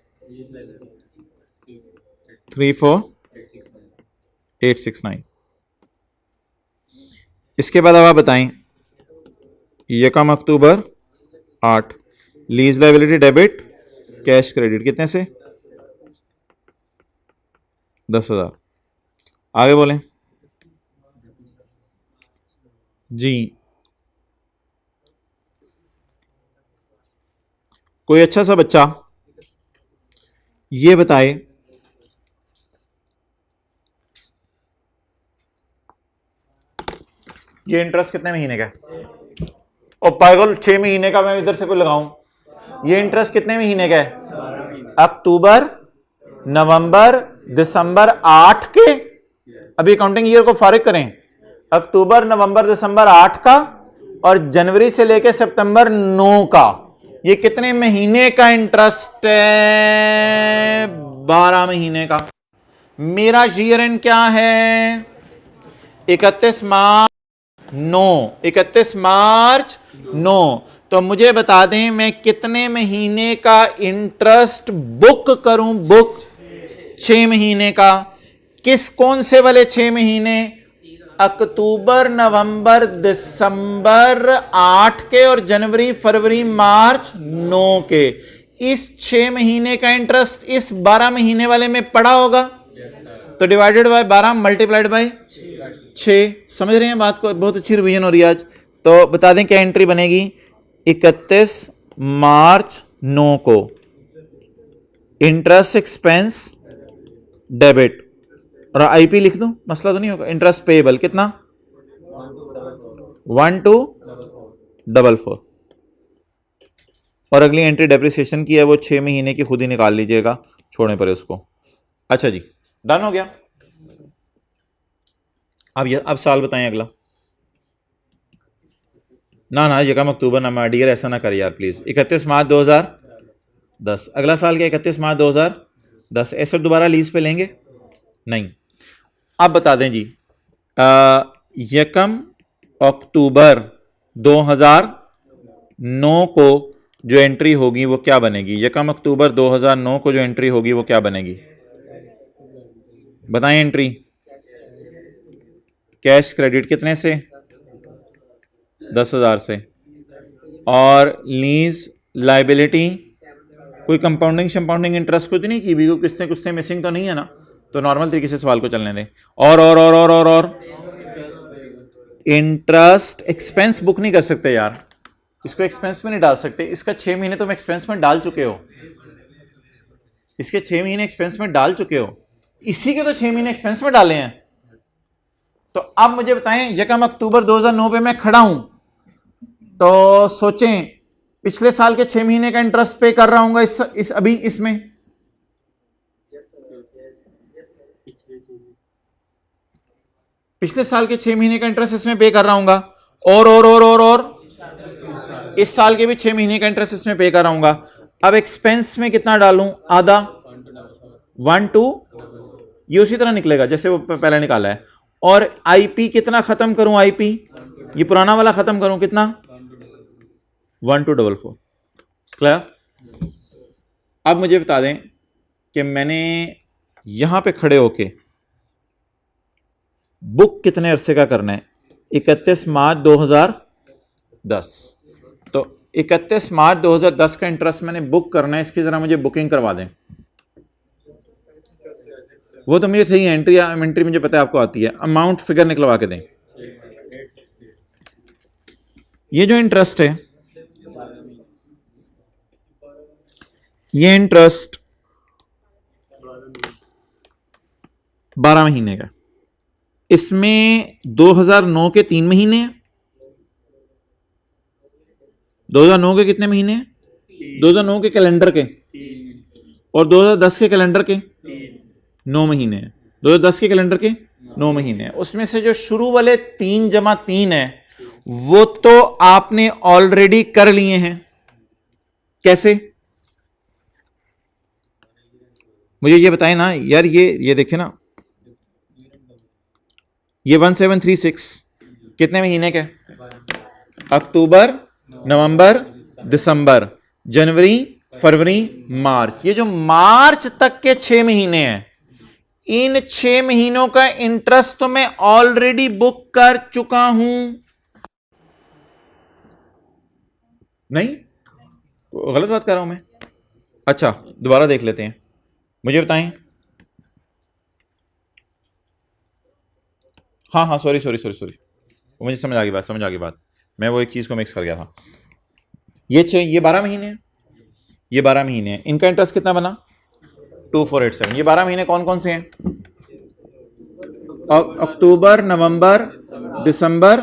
34,869। इसके बाद अब आप बताएं, यकम अक्टूबर 8 lease liability debit cash credit कितने से? 10,000। आगे बोलें जी। कोई अच्छा सा बच्चा ये बताए ये इंटरेस्ट कितने महीने का है? और पागल 6 महीने का मैं इधर से कोई लगाऊं? ये इंटरेस्ट कितने महीने का है? अक्टूबर नवंबर दिसंबर 8 के, अभी अकाउंटिंग ईयर को फारिग करें, अक्टूबर नवंबर दिसंबर 8 का और जनवरी से लेकर सितंबर 9 का। ये कितने महीने का इंटरेस्ट है? 12 महीने का। मेरा ईयर एंड क्या है? 31 मार्च 9। तो मुझे बता दें मैं कितने महीने का इंटरेस्ट बुक करूं? बुक 6 महीने का। किस कौन से वाले 6 महीने? अक्टूबर नवंबर दिसंबर 8 के और जनवरी फरवरी मार्च 9 के। इस 6 महीने का इंटरेस्ट इस 12 महीने वाले में पड़ा होगा, तो डिवाइडेड बाय 12 मल्टीप्लाइड बाय 6। समझ रहे हैं बात को? बहुत अच्छी रिवीजन हो रही है आज। तो बता दें क्या एंट्री बनेगी? 31 मार्च 9 को इंटरेस्ट एक्सपेंस डेबिट, और आईपी लिख दूं, मसला तो नहीं होगा। इंटरेस्ट पेएबल कितना? 1244। और अगली एंट्री डेप्रिसिएशन की है, वो 6 महीने की खुद ही निकाल लीजिएगा, छोड़ने पर उसको। अच्छा जी, डन हो गया। अब साल बताएं अगला। ना ये कम अक्टूबर ना मार्डियर, ऐसा ना करें यार प्लीज। 31 मार्च 2010। अगला साल क्या? 31 मार्च 2010। एसेट दोबारा लीज पे लेंगे? नहीं। अब बता दें जी, यकम अक्टूबर 2009 को जो एंट्री होगी वो क्या बनेगी? यकम अक्टूबर 2009 को जो एंट्री होगी वो क्या बनेगी? बताएं एंट्री। कैश क्रेडिट कितने से? 10,000 से। और लीज लाइबिलिटी कोई कंपाउंडिंग शंपाउंडिंग इंटरेस्ट कुछ नहीं की भी, कुछ मिसिंग तो नहीं है ना? तो नॉर्मल तरीके से सवाल को चलने दें। और इंटरेस्ट एक्सपेंस बुक नहीं कर सकते यार, इसको एक्सपेंस में नहीं डाल सकते। इसका 6 महीने तुम एक्सपेंस में डाल चुके हो, इसके 6 महीने एक्सपेंस में डाल चुके हो, इसी के तो 6 महीने एक्सपेंस में डाले हैं। तो अब मुझे बताएं, यकम अक्टूबर 2009 पे मैं खड़ा हूं, तो सोचें पिछले साल के 6 महीने का इंटरेस्ट पे कर रहा हूंगा इस अभी इसमें। पिछले साल के 6 महीने का इंटरेस्ट इसमें पे कर रहा हूंगा, और इस साल के भी 6 महीने का इंटरेस्ट इसमें पे कर रहा हूंगा। अब एक्सपेंस में कितना डालूं? आधा 1 2, ये उसी तरह निकलेगा जैसे वो पहले निकाला है। और आईपी कितना खत्म करूं? आईपी ये पुराना वाला खत्म करूं, कितना? 1244। क्लियर? अब मुझे बता दें कि मैंने यहां पे खड़े होके बुक कितने अरसे का करना है? 31 मार्च 2010। तो 31 मार्च 2010 का इंटरेस्ट मैंने बुक करना है, इसकी जरा मुझे बुकिंग करवा दें। वो तो मुझे सही एंट्री मुझे पता है आपको आती है। अमाउंट फिगर निकलवा के दें। ये जो इंटरेस्ट है, ये इंटरेस्ट 12 महीने का। इसमें 2009 के 3 महीने हैं। 2009 के कितने महीने हैं? 2009 के कैलेंडर के, और 2010 के कैलेंडर के 9 महीने हैं। 2010 के कैलेंडर के 9 महीने हैं। उसमें से जो शुरू वाले 3 जमा 3 है वो तो आपने ऑलरेडी कर लिए हैं। कैसे? मुझे ये बताएं ना यार, ये देखें ना, ये 1736 कितने महीने के? अक्टूबर नवंबर दिसंबर जनवरी फरवरी मार्च। ये जो मार्च तक के 6 महीने हैं, इन 6 महीनों का इंटरेस्ट तो मैं ऑलरेडी बुक कर चुका हूं। नहीं, गलत बात कर रहा हूं मैं? अच्छा, दोबारा देख लेते हैं। मुझे बताएं। हाँ सॉरी, मुझे समझ आ गई बात। मैं वो एक चीज को मिक्स कर गया था। ये 12 महीने हैं, ये 12 महीने हैं। इनका इंटरेस्ट कितना बना? 2487। ये 12 महीने कौन कौन से हैं? अक्टूबर नवंबर दिसंबर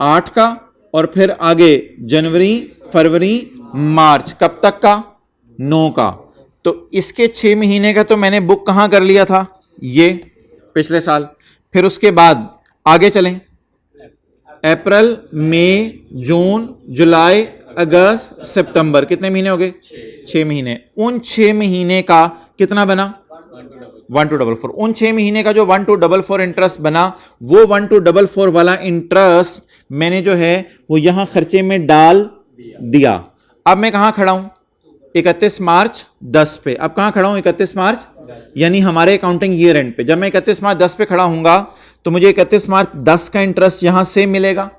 8 का, और फिर आगे जनवरी, फरवरी, मार्च, कब तक का? 9 का। तो इसके 6 महीने का तो मैंने बुक कहां कर लिया था? ये पिछले साल। फिर उसके बाद आगे चलें, अप्रैल, मई, जून, जुलाई, अगस्त, सितंबर, कितने महीने हो गए? 6 महीने। उन 6 महीने का कितना बना? 1244। उन 6 महीने का जो 1244 इंटरेस्ट बना, वो 1244 वाला इंटरेस्ट मैंने जो है वो यहां खर्चे में डाल दिया। अब मैं कहां खड़ा हूं? 31 मार्च 10 पे। अब कहां खड़ा हूं? 31 मार्च, यानी हमारे अकाउंटिंग ईयर एंड पे। जब मैं 31 मार्च 10 पे खड़ा हूंगा तो मुझे 31 मार्च 10 का इंटरेस्ट यहां से मिलेगा।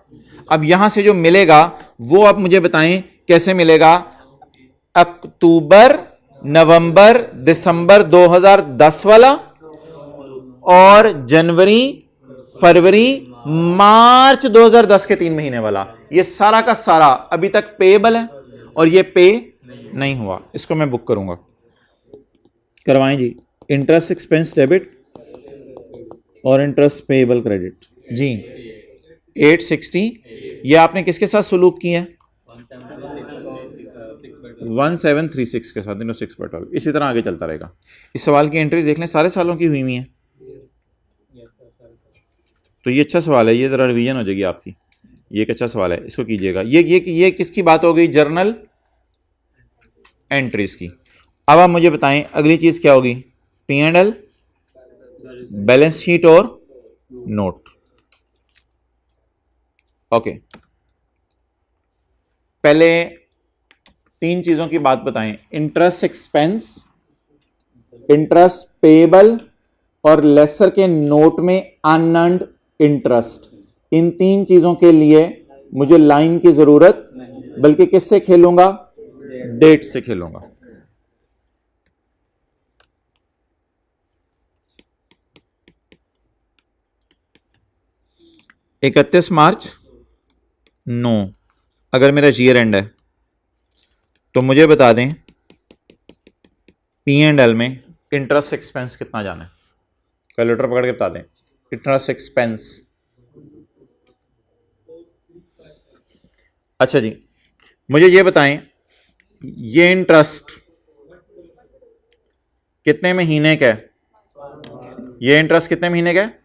अब यहां से जो मिलेगा वो आप मुझे बताएं कैसे मिलेगा? अक्टूबर, नवंबर, दिसंबर 2010 वाला, और जनवरी, फरवरी, मार्च 2010 के 3 महीने वाला। ये सारा का सारा अभी तक पेएबल है और ये पे नहीं हुआ। इसको मैं बुक करूंगा। करवाएं जी। इंटरेस्ट एक्सपेंस डेबिट और इंटरेस्ट पेएबल क्रेडिट जी। 860 ये आपने किसके साथ सुलूक किए हैं? 1736 के साथ, 6/12। इसी तरह आगे चलता रहेगा। इस सवाल की एंट्रीज देख लें, सारे सालों की हुई हुई है। तो ये अच्छा सवाल है, ये जरा रिवीजन हो जाएगी आपकी। ये एक अच्छा सवाल है, इसको कीजिएगा। ये किसकी बात हो गई? जर्नल एंट्रीज की। अब आप मुझे बताएं अगली चीज क्या होगी? P&L, बैलेंस शीट और नोट। ओके, पहले 3 चीजों की बात बताएं। इंटरेस्ट एक्सपेंस, इंटरेस्ट पेएबल और लेसर के नोट में अनअर्न्ड इंटरेस्ट। इन 3 चीजों के लिए मुझे लाइन की जरूरत, बल्कि किससे खेलूंगा? डेट से खेलूंगा। इकतीस मार्च 9 अगर मेरा ईयर एंड है तो मुझे बता दें P&L में इंटरेस्ट एक्सपेंस कितना जाना है? कैलकुलेटर पकड़ के बता दें। इंटरेस्ट एक्सपेंस, अच्छा जी, मुझे ये बताएं ये इंटरेस्ट कितने महीने का है? ये इंटरेस्ट कितने महीने का है?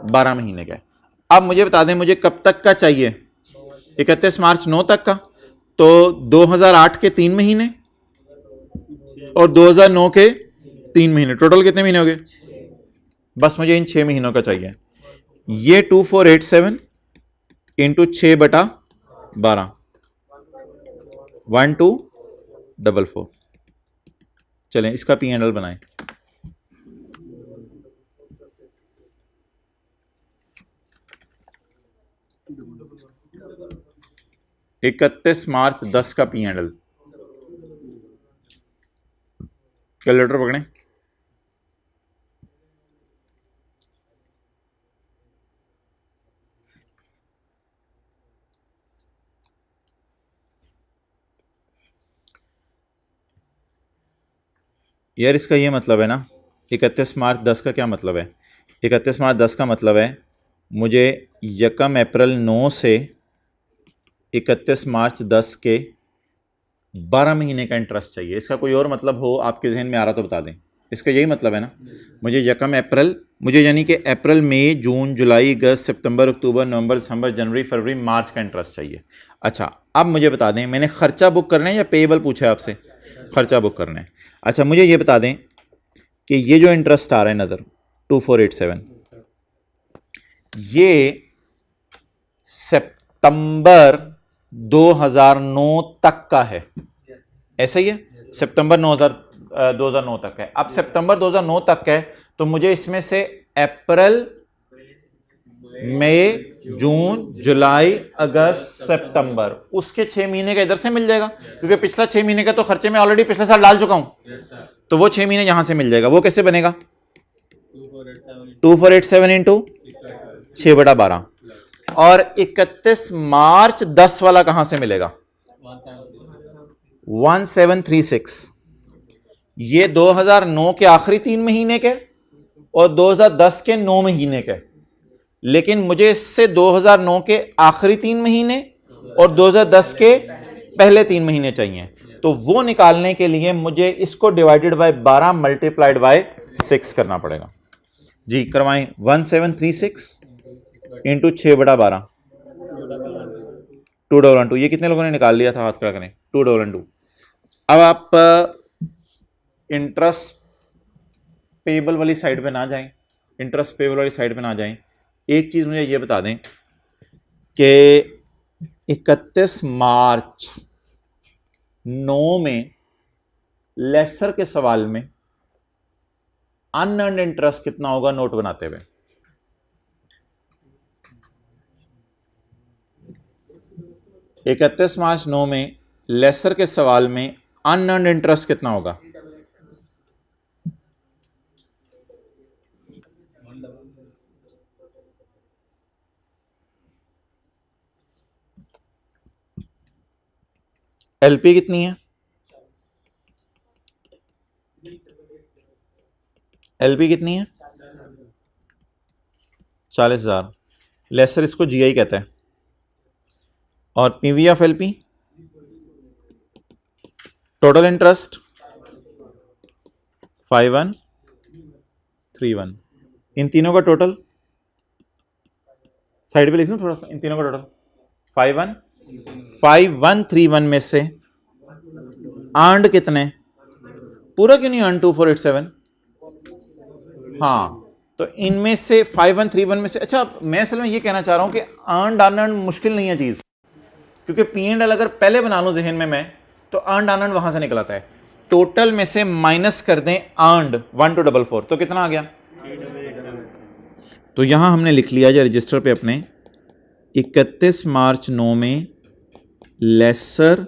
12 महीने का है। अब मुझे बता दें मुझे कब तक का चाहिए? 31 मार्च 9 तक का। तो 2008 के 3 महीने और 2009 के 3 महीने, टोटल कितने महीने हो गए? बस मुझे इन 6 महीनों का चाहिए। ये 2487 इंटू 6/12, 1244। चलें इसका P&L बनाएं। इकतीस मार्च 10 का P&L। कैलकुलेटर पकड़ें। यार इसका ये मतलब है ना, 31 मार्च 10 का क्या मतलब है? 31 मार्च 10 का मतलब है मुझे 1 अप्रैल 9 से 31 मार्च 10 के 12 महीने का इंटरेस्ट चाहिए। इसका कोई और मतलब हो आपके जहन में आ रहा तो बता दें। इसका यही मतलब है ना, मुझे 1 अप्रैल, मुझे यानी कि अप्रैल, मई, जून, जुलाई, अगस्त, सितंबर, अक्टूबर, नवंबर, दिसंबर, जनवरी, फरवरी, मार्च का इंटरेस्ट चाहिए। अच्छा, अब मुझे बता दें मैंने खर्चा बुक करना है या पेएबल पूछा है आपसे? खर्चा बुक करना है। अच्छा, मुझे ये बता दें कि ये जो इंटरेस्ट आ रहा है नज़र 2487, ये सितंबर 2009 तक का है, ऐसा ही है? सितंबर 2009 तक है। अब सितंबर 2009 तक है तो मुझे इसमें से अप्रैल, मई, जून, जुलाई, अगस्त, सितंबर, उसके 6 महीने का इधर से मिल जाएगा, क्योंकि पिछला 6 महीने का तो खर्चे में ऑलरेडी पिछले साल डाल चुका हूं। तो वो 6 महीने यहां से मिल जाएगा। वो कैसे बनेगा? 2487 इंटू 6/12। और 31 मार्च 10 वाला कहां से मिलेगा? 1736। ये 2009 के आखिरी 3 महीने के और 2010 के 9 महीने के। लेकिन मुझे इससे 2009 के आखिरी 3 महीने और 2010 के पहले 3 महीने चाहिए। तो वो निकालने के लिए मुझे इसको डिवाइडेड बाय 12 मल्टीप्लाइड बाय 6 करना पड़ेगा। जी करवाएं। 1736 इंटू 6/12 212। ये कितने लोगों ने निकाल लिया था? हाथ खड़ा करें। 212। अब आप इंटरेस्ट पेबल वाली साइड पे ना जाएं, इंटरेस्ट पेबल वाली साइड पे ना जाएं। एक चीज मुझे ये बता दें कि 31 मार्च 9 में लेसर के सवाल में अनअर्न्ड इंटरेस्ट कितना होगा नोट बनाते हुए? इकतीस मार्च 9 में लेसर के सवाल में अनअर्न्ड इंटरेस्ट कितना होगा? एलपी कितनी है? एलपी कितनी है? 40,000। लेसर इसको जीआई कहता है। और PV of LP, total interest 5131। इन तीनों का टोटल साइड पे लिख दूं थोड़ा सा। इन तीनों का टोटल 5131 में से अर्न्ड कितने? पूरा क्यों नहीं अर्न 2487? हाँ, तो इनमें से 5131 में से, अच्छा मैं असल में ये कहना चाह रहा हूं कि अर्न्ड अनअर्न्ड मुश्किल नहीं है चीज, क्योंकि P&L अगर पहले बना लूं जहन में मैं, तो अर्न्ड अनअर्न्ड वहां से निकल आता है। टोटल में से माइनस कर दें अर्न्ड 1244, तो कितना आ गया? तो यहां हमने लिख लिया जो रजिस्टर पे अपने 31 मार्च 9 में लेसर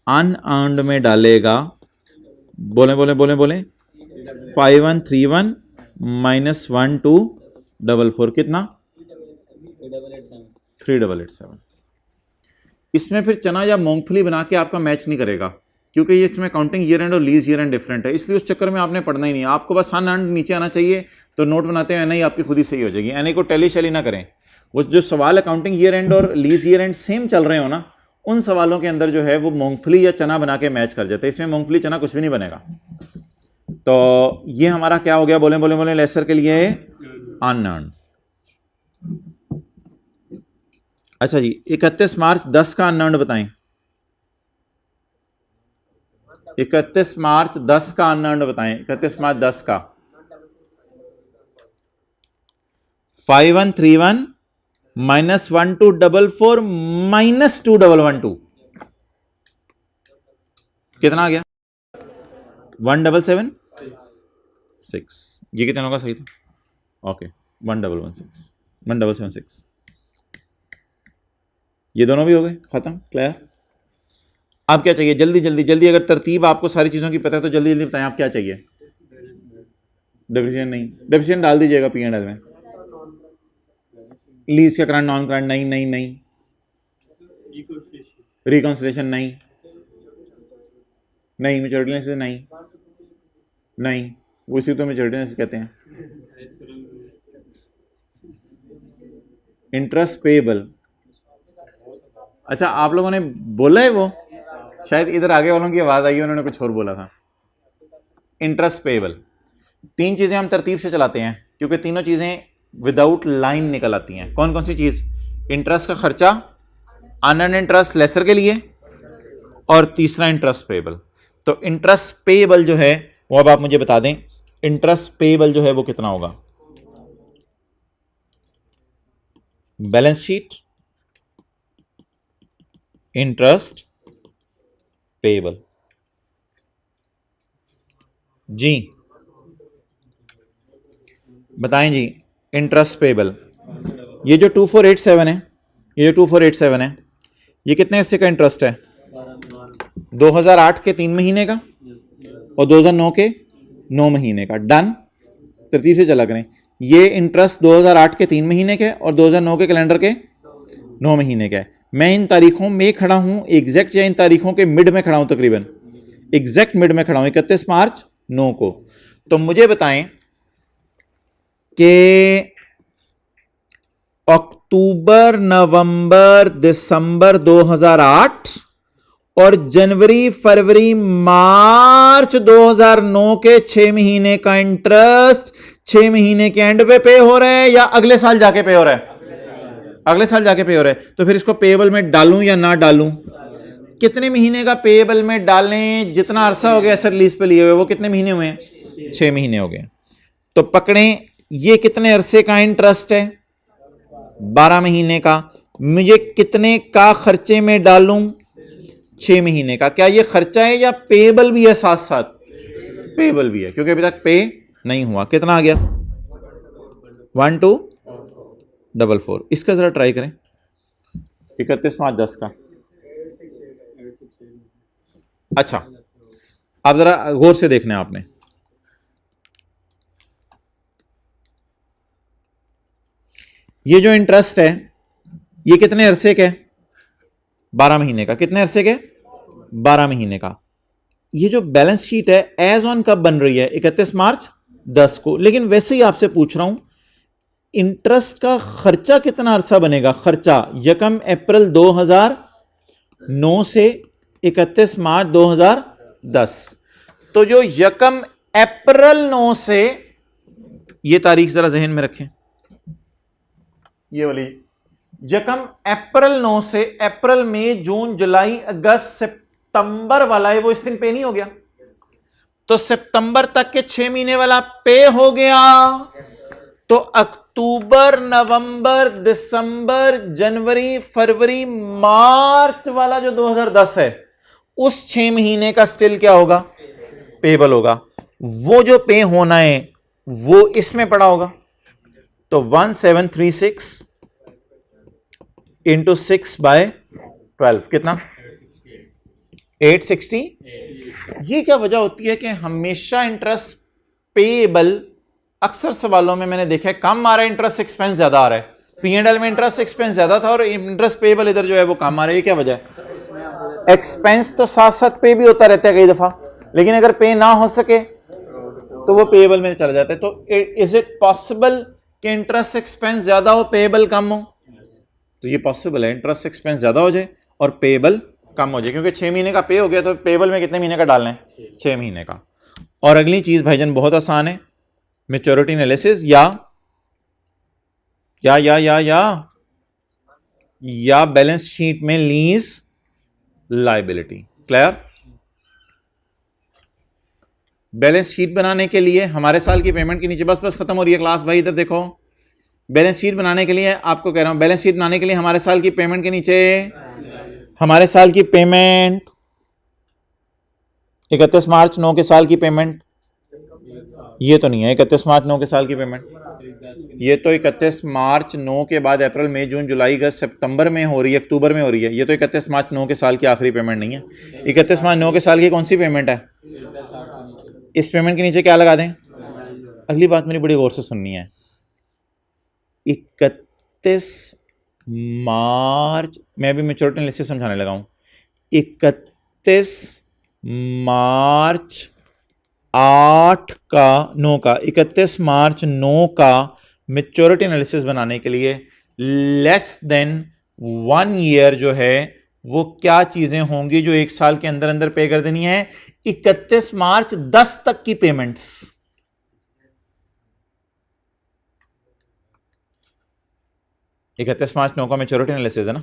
अनअर्न्ड में डालेगा, बोले 5131 माइनस 1244 कितना? 3887। इसमें फिर चना या मूंगफली बना के आपका मैच नहीं करेगा, क्योंकि ये इसमें काउंटिंग ईयर एंड और लीज ईयर एंड डिफरेंट है, इसलिए उस चक्कर में आपने पढ़ना ही नहीं। आपको बस अनअर्न्ड नीचे आना चाहिए, तो नोट बनाते हुए नहीं आपकी खुद ही सही हो जाएगी। एनए को टैली शैली ना करें। वो जो सवाल अकाउंटिंग ईयर एंड और लीज ईयर एंड सेम चल रहे हो ना, उन सवालों के अंदर जो है वो मूंगफली या चना बना के मैच कर जाते हैं। इसमें मूंगफली चना कुछ भी नहीं बनेगा। तो ये हमारा क्या हो गया? बोले लेसर के लिए अनअर्न्ड। अच्छा जी, 31 मार्च 10 का अनअर्न्ड बताएं। 31 मार्च 10 का अनअर्न्ड बताएं। 31 मार्च 10 का 5131 माइनस 1244 माइनस 2112 कितना आ गया? 1776। ये कितने का सही था? ओके, 1776। ये दोनों भी हो गए खत्म, क्लियर। अब क्या चाहिए? जल्दी जल्दी जल्दी, अगर तरतीब आपको सारी चीजों की पता है तो जल्दी जल्दी बताएं आप क्या चाहिए। डेप्रिसिएशन नहीं, डेप्रिसिएशन डाल दीजिएगा P&L में। लीज का करंट नॉन करंट नहीं नहीं नहीं, रिकॉन्सिलेशन नहीं नहीं, मैच्योरिटी एनालिसिस नहीं नहीं, वो इसी तो मैच्योरिटी एनालिसिस कहते हैं। इंटरेस्ट पेएबल, अच्छा आप लोगों ने बोला है वो, शायद इधर आगे वालों की आवाज आई, उन्होंने कुछ और बोला था। इंटरेस्ट पेएबल, तीन चीजें हम तरतीब से चलाते हैं क्योंकि तीनों चीजें विदाउट लाइन निकल आती हैं। कौन कौन सी चीज? इंटरेस्ट का खर्चा, अनअर्न्ड इंटरेस्ट लेसर के लिए, और तीसरा इंटरेस्ट पेएबल। तो इंटरेस्ट पेएबल जो है वो अब आप मुझे बता दें, इंटरेस्ट पेएबल जो है वो कितना होगा? Balance sheet interest payable. जी बताएं जी। इंटरेस्ट पेएबल, ये जो 2487 है, ये जो 2487 है, ये कितने हिस्से का इंटरेस्ट है? 2008 के 3 महीने का और 2009 के 9 महीने का। डन, तरतीब से चला करें। ये इंटरेस्ट 2008 के 3 महीने के और 2009 के कैलेंडर के 9 महीने का है। मैं इन तारीखों में खड़ा हूं एग्जैक्ट, या इन तारीखों के मिड में खड़ा हूं? तकरीबन एग्जैक्ट मिड में खड़ा हूं, 31 मार्च 9 को। तो मुझे बताएं कि अक्टूबर नवंबर दिसंबर 2008 और जनवरी फरवरी मार्च 2009 के 6 महीने का इंटरेस्ट 6 महीने के एंड पे हो रहा है या अगले साल जाके पे हो रहा है? अगले साल जाके पे हो रहा है। तो फिर इसको पेएबल में डालूं या ना डालूं? कितने महीने का पेएबल में डालें? जितना अरसा हो गया एसेट लीज पे लिए हुए वो कितने महीने हुए हैं? 6 महीने हो गए। तो पकड़ें, ये कितने अरसे का इंटरेस्ट है? 12 महीने का। मुझे कितने का खर्चे में डालूं? 6 महीने का। क्या ये खर्चा है या पेएबल भी है? साथ साथ पेएबल भी है क्योंकि अभी तक पे नहीं हुआ। कितना आ गया? 1244। इसका जरा ट्राई करें 31 मार्च 10 का। अच्छा, आप जरा गौर से देखना है आपने। ये जो इंटरेस्ट है ये कितने अरसे के? 12 महीने का। कितने अरसे के? 12 महीने का। ये जो बैलेंस शीट है एज ऑन कब बन रही है? 31 मार्च 10 को। लेकिन वैसे ही आपसे पूछ रहा हूं इंटरेस्ट का खर्चा कितना अरसा बनेगा? खर्चा यकम अप्रैल 2009 से 31 मार्च 2010। तो जो यकम अप्रैल 9 से, ये तारीख जरा जहन में रखें, ये वाली यकम अप्रैल 9 से अप्रैल मई जून जुलाई अगस्त सितंबर वाला है, वो इस दिन पे नहीं हो गया? तो सितंबर तक के 6 महीने वाला पे हो गया। तो अक्टूबर नवंबर दिसंबर जनवरी फरवरी मार्च वाला जो 2010 है उस 6 महीने का स्टिल क्या होगा? पेबल होगा। वो जो पे होना है वो इसमें पड़ा होगा। तो 1736 इंटू 6/12 कितना? 860। ये क्या वजह होती है कि हमेशा इंटरेस्ट पेएबल, अक्सर सवालों में मैंने देखा है कम आ रहा है, इंटरेस्ट एक्सपेंस ज्यादा आ रहा है। P&L में इंटरेस्ट एक्सपेंस ज्यादा था और इंटरेस्ट पेएबल इधर जो है वो कम आ रहा है। ये क्या वजह है? एक्सपेंस तो साथ साथ पे भी होता रहता है कई दफा, लेकिन अगर पे ना हो सके तो वो पेएबल में चला जाता है। तो इज इट पॉसिबल कि इंटरेस्ट एक्सपेंस ज्यादा हो पेएबल कम हो? तो ये पॉसिबल है, इंटरेस्ट एक्सपेंस ज्यादा हो जाए और पेएबल कम हो जाए, क्योंकि 6 महीने का पे हो गया तो पेएबल में कितने महीने का डालना है? 6 महीने का। और अगली चीज भाईजान बहुत आसान है, मैच्योरिटी एनालिसिस या बैलेंस शीट में lease liability. Clear? Balance sheet बनाने के लिए हमारे साल की पेमेंट के नीचे, बस खत्म हो रही है क्लास भाई, इधर देखो। बैलेंस शीट बनाने के लिए आपको कह रहा हूं, बैलेंस शीट बनाने के लिए हमारे साल की पेमेंट के नीचे, हमारे साल की पेमेंट 31 मार्च 9 के साल की पेमेंट, ये तो नहीं है 31 मार्च 9 के साल की पेमेंट, ये तो 31 मार्च 9 के बाद अप्रैल मई जून जुलाई अगस्त सितंबर में हो रही है, अक्टूबर में हो रही है। ये तो 31 मार्च 9 के साल की आखिरी पेमेंट नहीं है। 31 मार्च 9 के साल की कौन सी पेमेंट है? इस पेमेंट के नीचे क्या लगा दें? अगली बात मेरी बड़ी गौर से सुननी है। 31 मार्च, मैं अभी मैच्योरिटी एनालिसिस समझाने लगा हूं। 31 मार्च 9 का 31 मार्च 9 का मैच्योरिटी एनालिसिस बनाने के लिए लेस देन 1 ईयर जो है वो क्या चीजें होंगी जो 1 साल के अंदर अंदर पे कर देनी है? 31 मार्च 10 तक की पेमेंट्स। इकतीस मार्च 9 का मैच्योरिटी एनालिसिस है ना।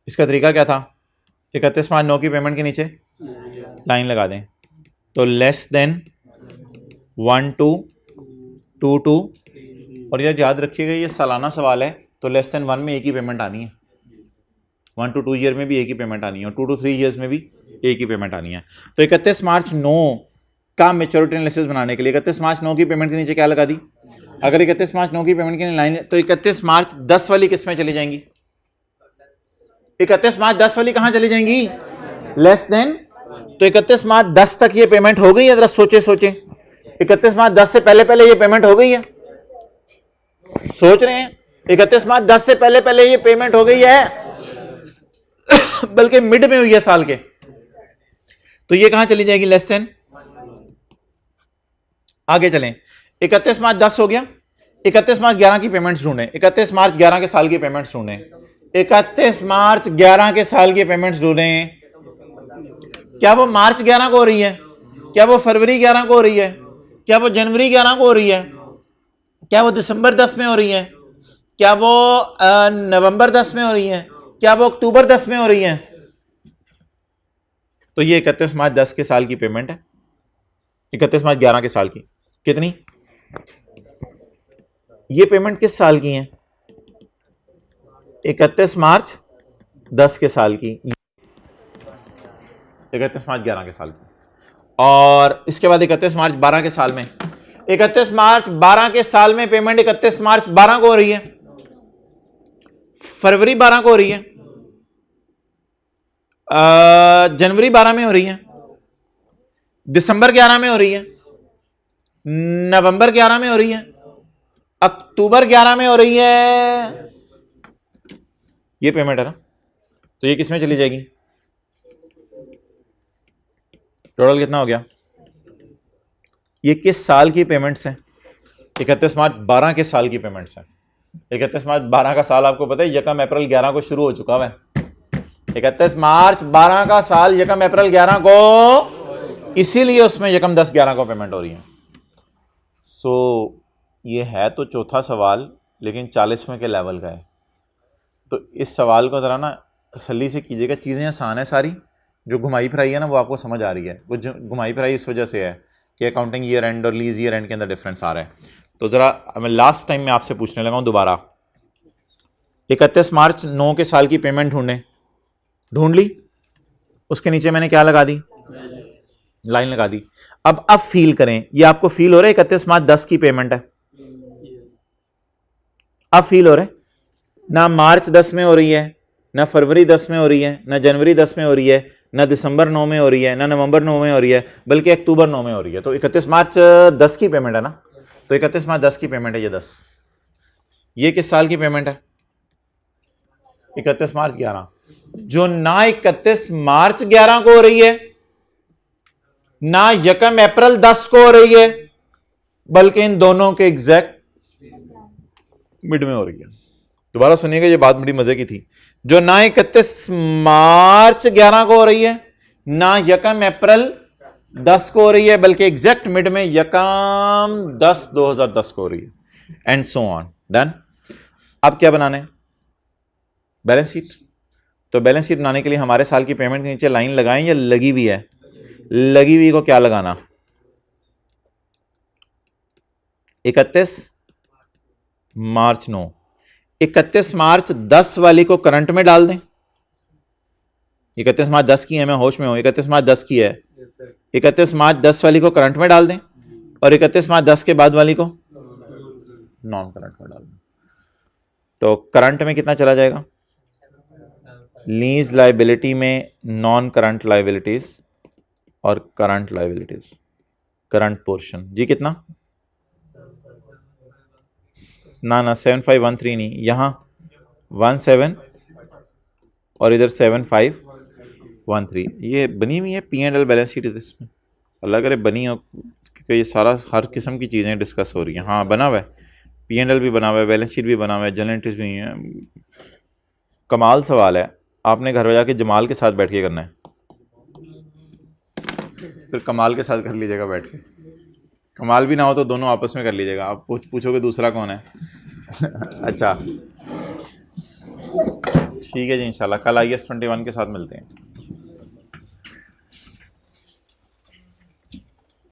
इसका तरीका क्या था? 31 मार्च 9 की पेमेंट के नीचे लाइन लगा दें, तो लेस देन 1 to 2 और यह याद रखिएगा ये सालाना सवाल है, तो लेस देन 1 में एक ही पेमेंट आनी है, 1 to 2 ईयर में भी एक ही पेमेंट आनी है और 2 to 3 ईयर्स में भी एक ही पेमेंट आनी है। तो 31 मार्च 9 का मैच्योरिटी एनालिसिस बनाने के लिए 31 मार्च 9 की पेमेंट के नीचे क्या लगा दी? अगर 31 मार्च 9 की पेमेंट के लिए लाइन, तो 31 मार्च 10 वाली किस में चली जाएंगी? 31 मार्च 10 वाली कहां चली जाएंगी? Less than. तो 31 मार्च 10 तक ये पेमेंट हो गई है? जरा सोचे 31 मार्च 10 से पहले पहले ये पेमेंट हो गई है? सोच रहे हैं? 31 मार्च 10 से पहले पहले ये पेमेंट हो गई है बल्कि मिड में हुई है साल के, तो ये कहां चली जाएगी? Less than. आगे चलें, 31 मार्च 10 हो गया, 31 मार्च 11 की पेमेंट्स ढूंढें, 31 मार्च 11 के साल की पेमेंट्स ढूंढें, 31 मार्च 11 के साल की पेमेंट्स ढूंढें। क्या वो मार्च 11 को हो रही है? क्या वो फरवरी 11 को हो रही है? क्या वो जनवरी 11 को हो रही है? क्या वो दिसंबर 10 में हो रही है? क्या वो नवंबर 10 में हो रही है? क्या वो अक्टूबर 10 में हो रही है? तो ये 31 मार्च 10 के साल की पेमेंट है, 31 मार्च 11 के साल की। कितनी? ये पेमेंट किस साल की है? 31 मार्च 10 के साल की, 31 मार्च 11 के साल की। और इसके बाद 31 मार्च 12 के साल में, 31 मार्च 12 के साल में पेमेंट 31 मार्च 12 को हो रही है, फरवरी 12 को हो रही है, जनवरी 12 में हो रही है, दिसंबर 11 में हो रही है, नवंबर 11 में हो रही है, अक्टूबर 11 में हो रही है। ये पेमेंट है ना, तो ये किसमें चली जाएगी? टोटल कितना हो गया? ये किस साल की पेमेंट्स हैं? 31 मार्च 12 के साल की पेमेंट्स हैं। 31 मार्च 12 का साल आपको पता है 1 अप्रैल 11 को शुरू हो चुका है। 31 मार्च 12 का साल 1 अप्रैल 11 को, इसीलिए उसमें 1/10/11 को पेमेंट हो रही है। सो ये है तो चौथा सवाल, लेकिन 40वें के लेवल का है। तो इस सवाल को जरा ना तसल्ली से कीजिएगा, चीज़ें आसान है सारी, जो घुमाई फिराई है ना वो आपको समझ आ रही है। वो घुमाई फिराई इस वजह से है कि अकाउंटिंग ईयर एंड और लीज ईयर एंड के अंदर डिफरेंस आ रहा है। तो ज़रा मैं लास्ट टाइम में आपसे पूछने लगा हूँ दोबारा, 31 मार्च 9 के साल की पेमेंट ढूंढें, ढूंढ ली, उसके नीचे मैंने क्या लगा दी? लाइन लगा दी। अब फील करें, ये आपको फील हो रहा है 31 मार्च 10 की पेमेंट है? अब फील हो रहा है ना? मार्च 10 में हो रही है, ना फरवरी 10 में हो रही है, ना जनवरी 10 में हो रही है, ना दिसंबर 9 में हो रही है, ना नवंबर 9 में हो रही है, बल्कि अक्टूबर 9 में हो रही है। तो 31 मार्च 10 की पेमेंट है ना, तो 31 मार्च 10 की पेमेंट है ये 10। ये किस साल की पेमेंट है? 31 मार्च 11, जो ना 31 मार्च 11 को हो रही है, ना 1 अप्रैल 10 को हो रही है, बल्कि इन दोनों के एग्जैक्ट मिड में हो रही है। दोबारा सुनिएगा, ये बात बड़ी मजे की थी। जो ना 31 मार्च 11 को हो रही है, ना 1 अप्रैल 10 को हो रही है, बल्कि एग्जैक्ट मिड में 1/10/2010 को हो रही है, एंड सो ऑन। डन। अब क्या बनाना है? Balance sheet. तो बैलेंस शीट बनाने के लिए हमारे साल की पेमेंट के नीचे लाइन लगाएं या लगी हुई है? लगी हुई को क्या लगाना? 31 मार्च 9, 31 मार्च 10 वाली को करंट में डाल दें। 31 मार्च 10 की है, मैं होश में हूं, 31 मार्च 10 की है, 31 मार्च 10 वाली को करंट में डाल दें, और 31 मार्च 10 के बाद वाली को नॉन करंट में डाल दें। तो करंट में कितना चला जाएगा? लीज लाइबिलिटी में नॉन करंट लाइबिलिटीज और करंट लाइबिलिटीज, करंट पोर्शन जी कितना? ना 7513 नहीं, यहां 17 और इधर 7513। ये बनी हुई है P&L बैलेंस शीट, इसमें अल्लाह करे बनी हो, क्योंकि ये सारा हर किस्म की चीज़ें डिस्कस हो रही हैं। हाँ बना हुआ है, P&L भी बना हुआ है, बैलेंस शीट भी बना हुआ है, जनरल एंट्रीज भी है। कमाल सवाल है, आपने घर में जाके जमाल के साथ बैठ के करना है, फिर कमाल के साथ कर लीजिएगा बैठ के। कमाल भी ना हो तो दोनों आपस में कर लीजिएगा, आप पूछोगे दूसरा कौन है। अच्छा ठीक है जी, इंशाल्लाह कल IAS 21 के साथ मिलते हैं।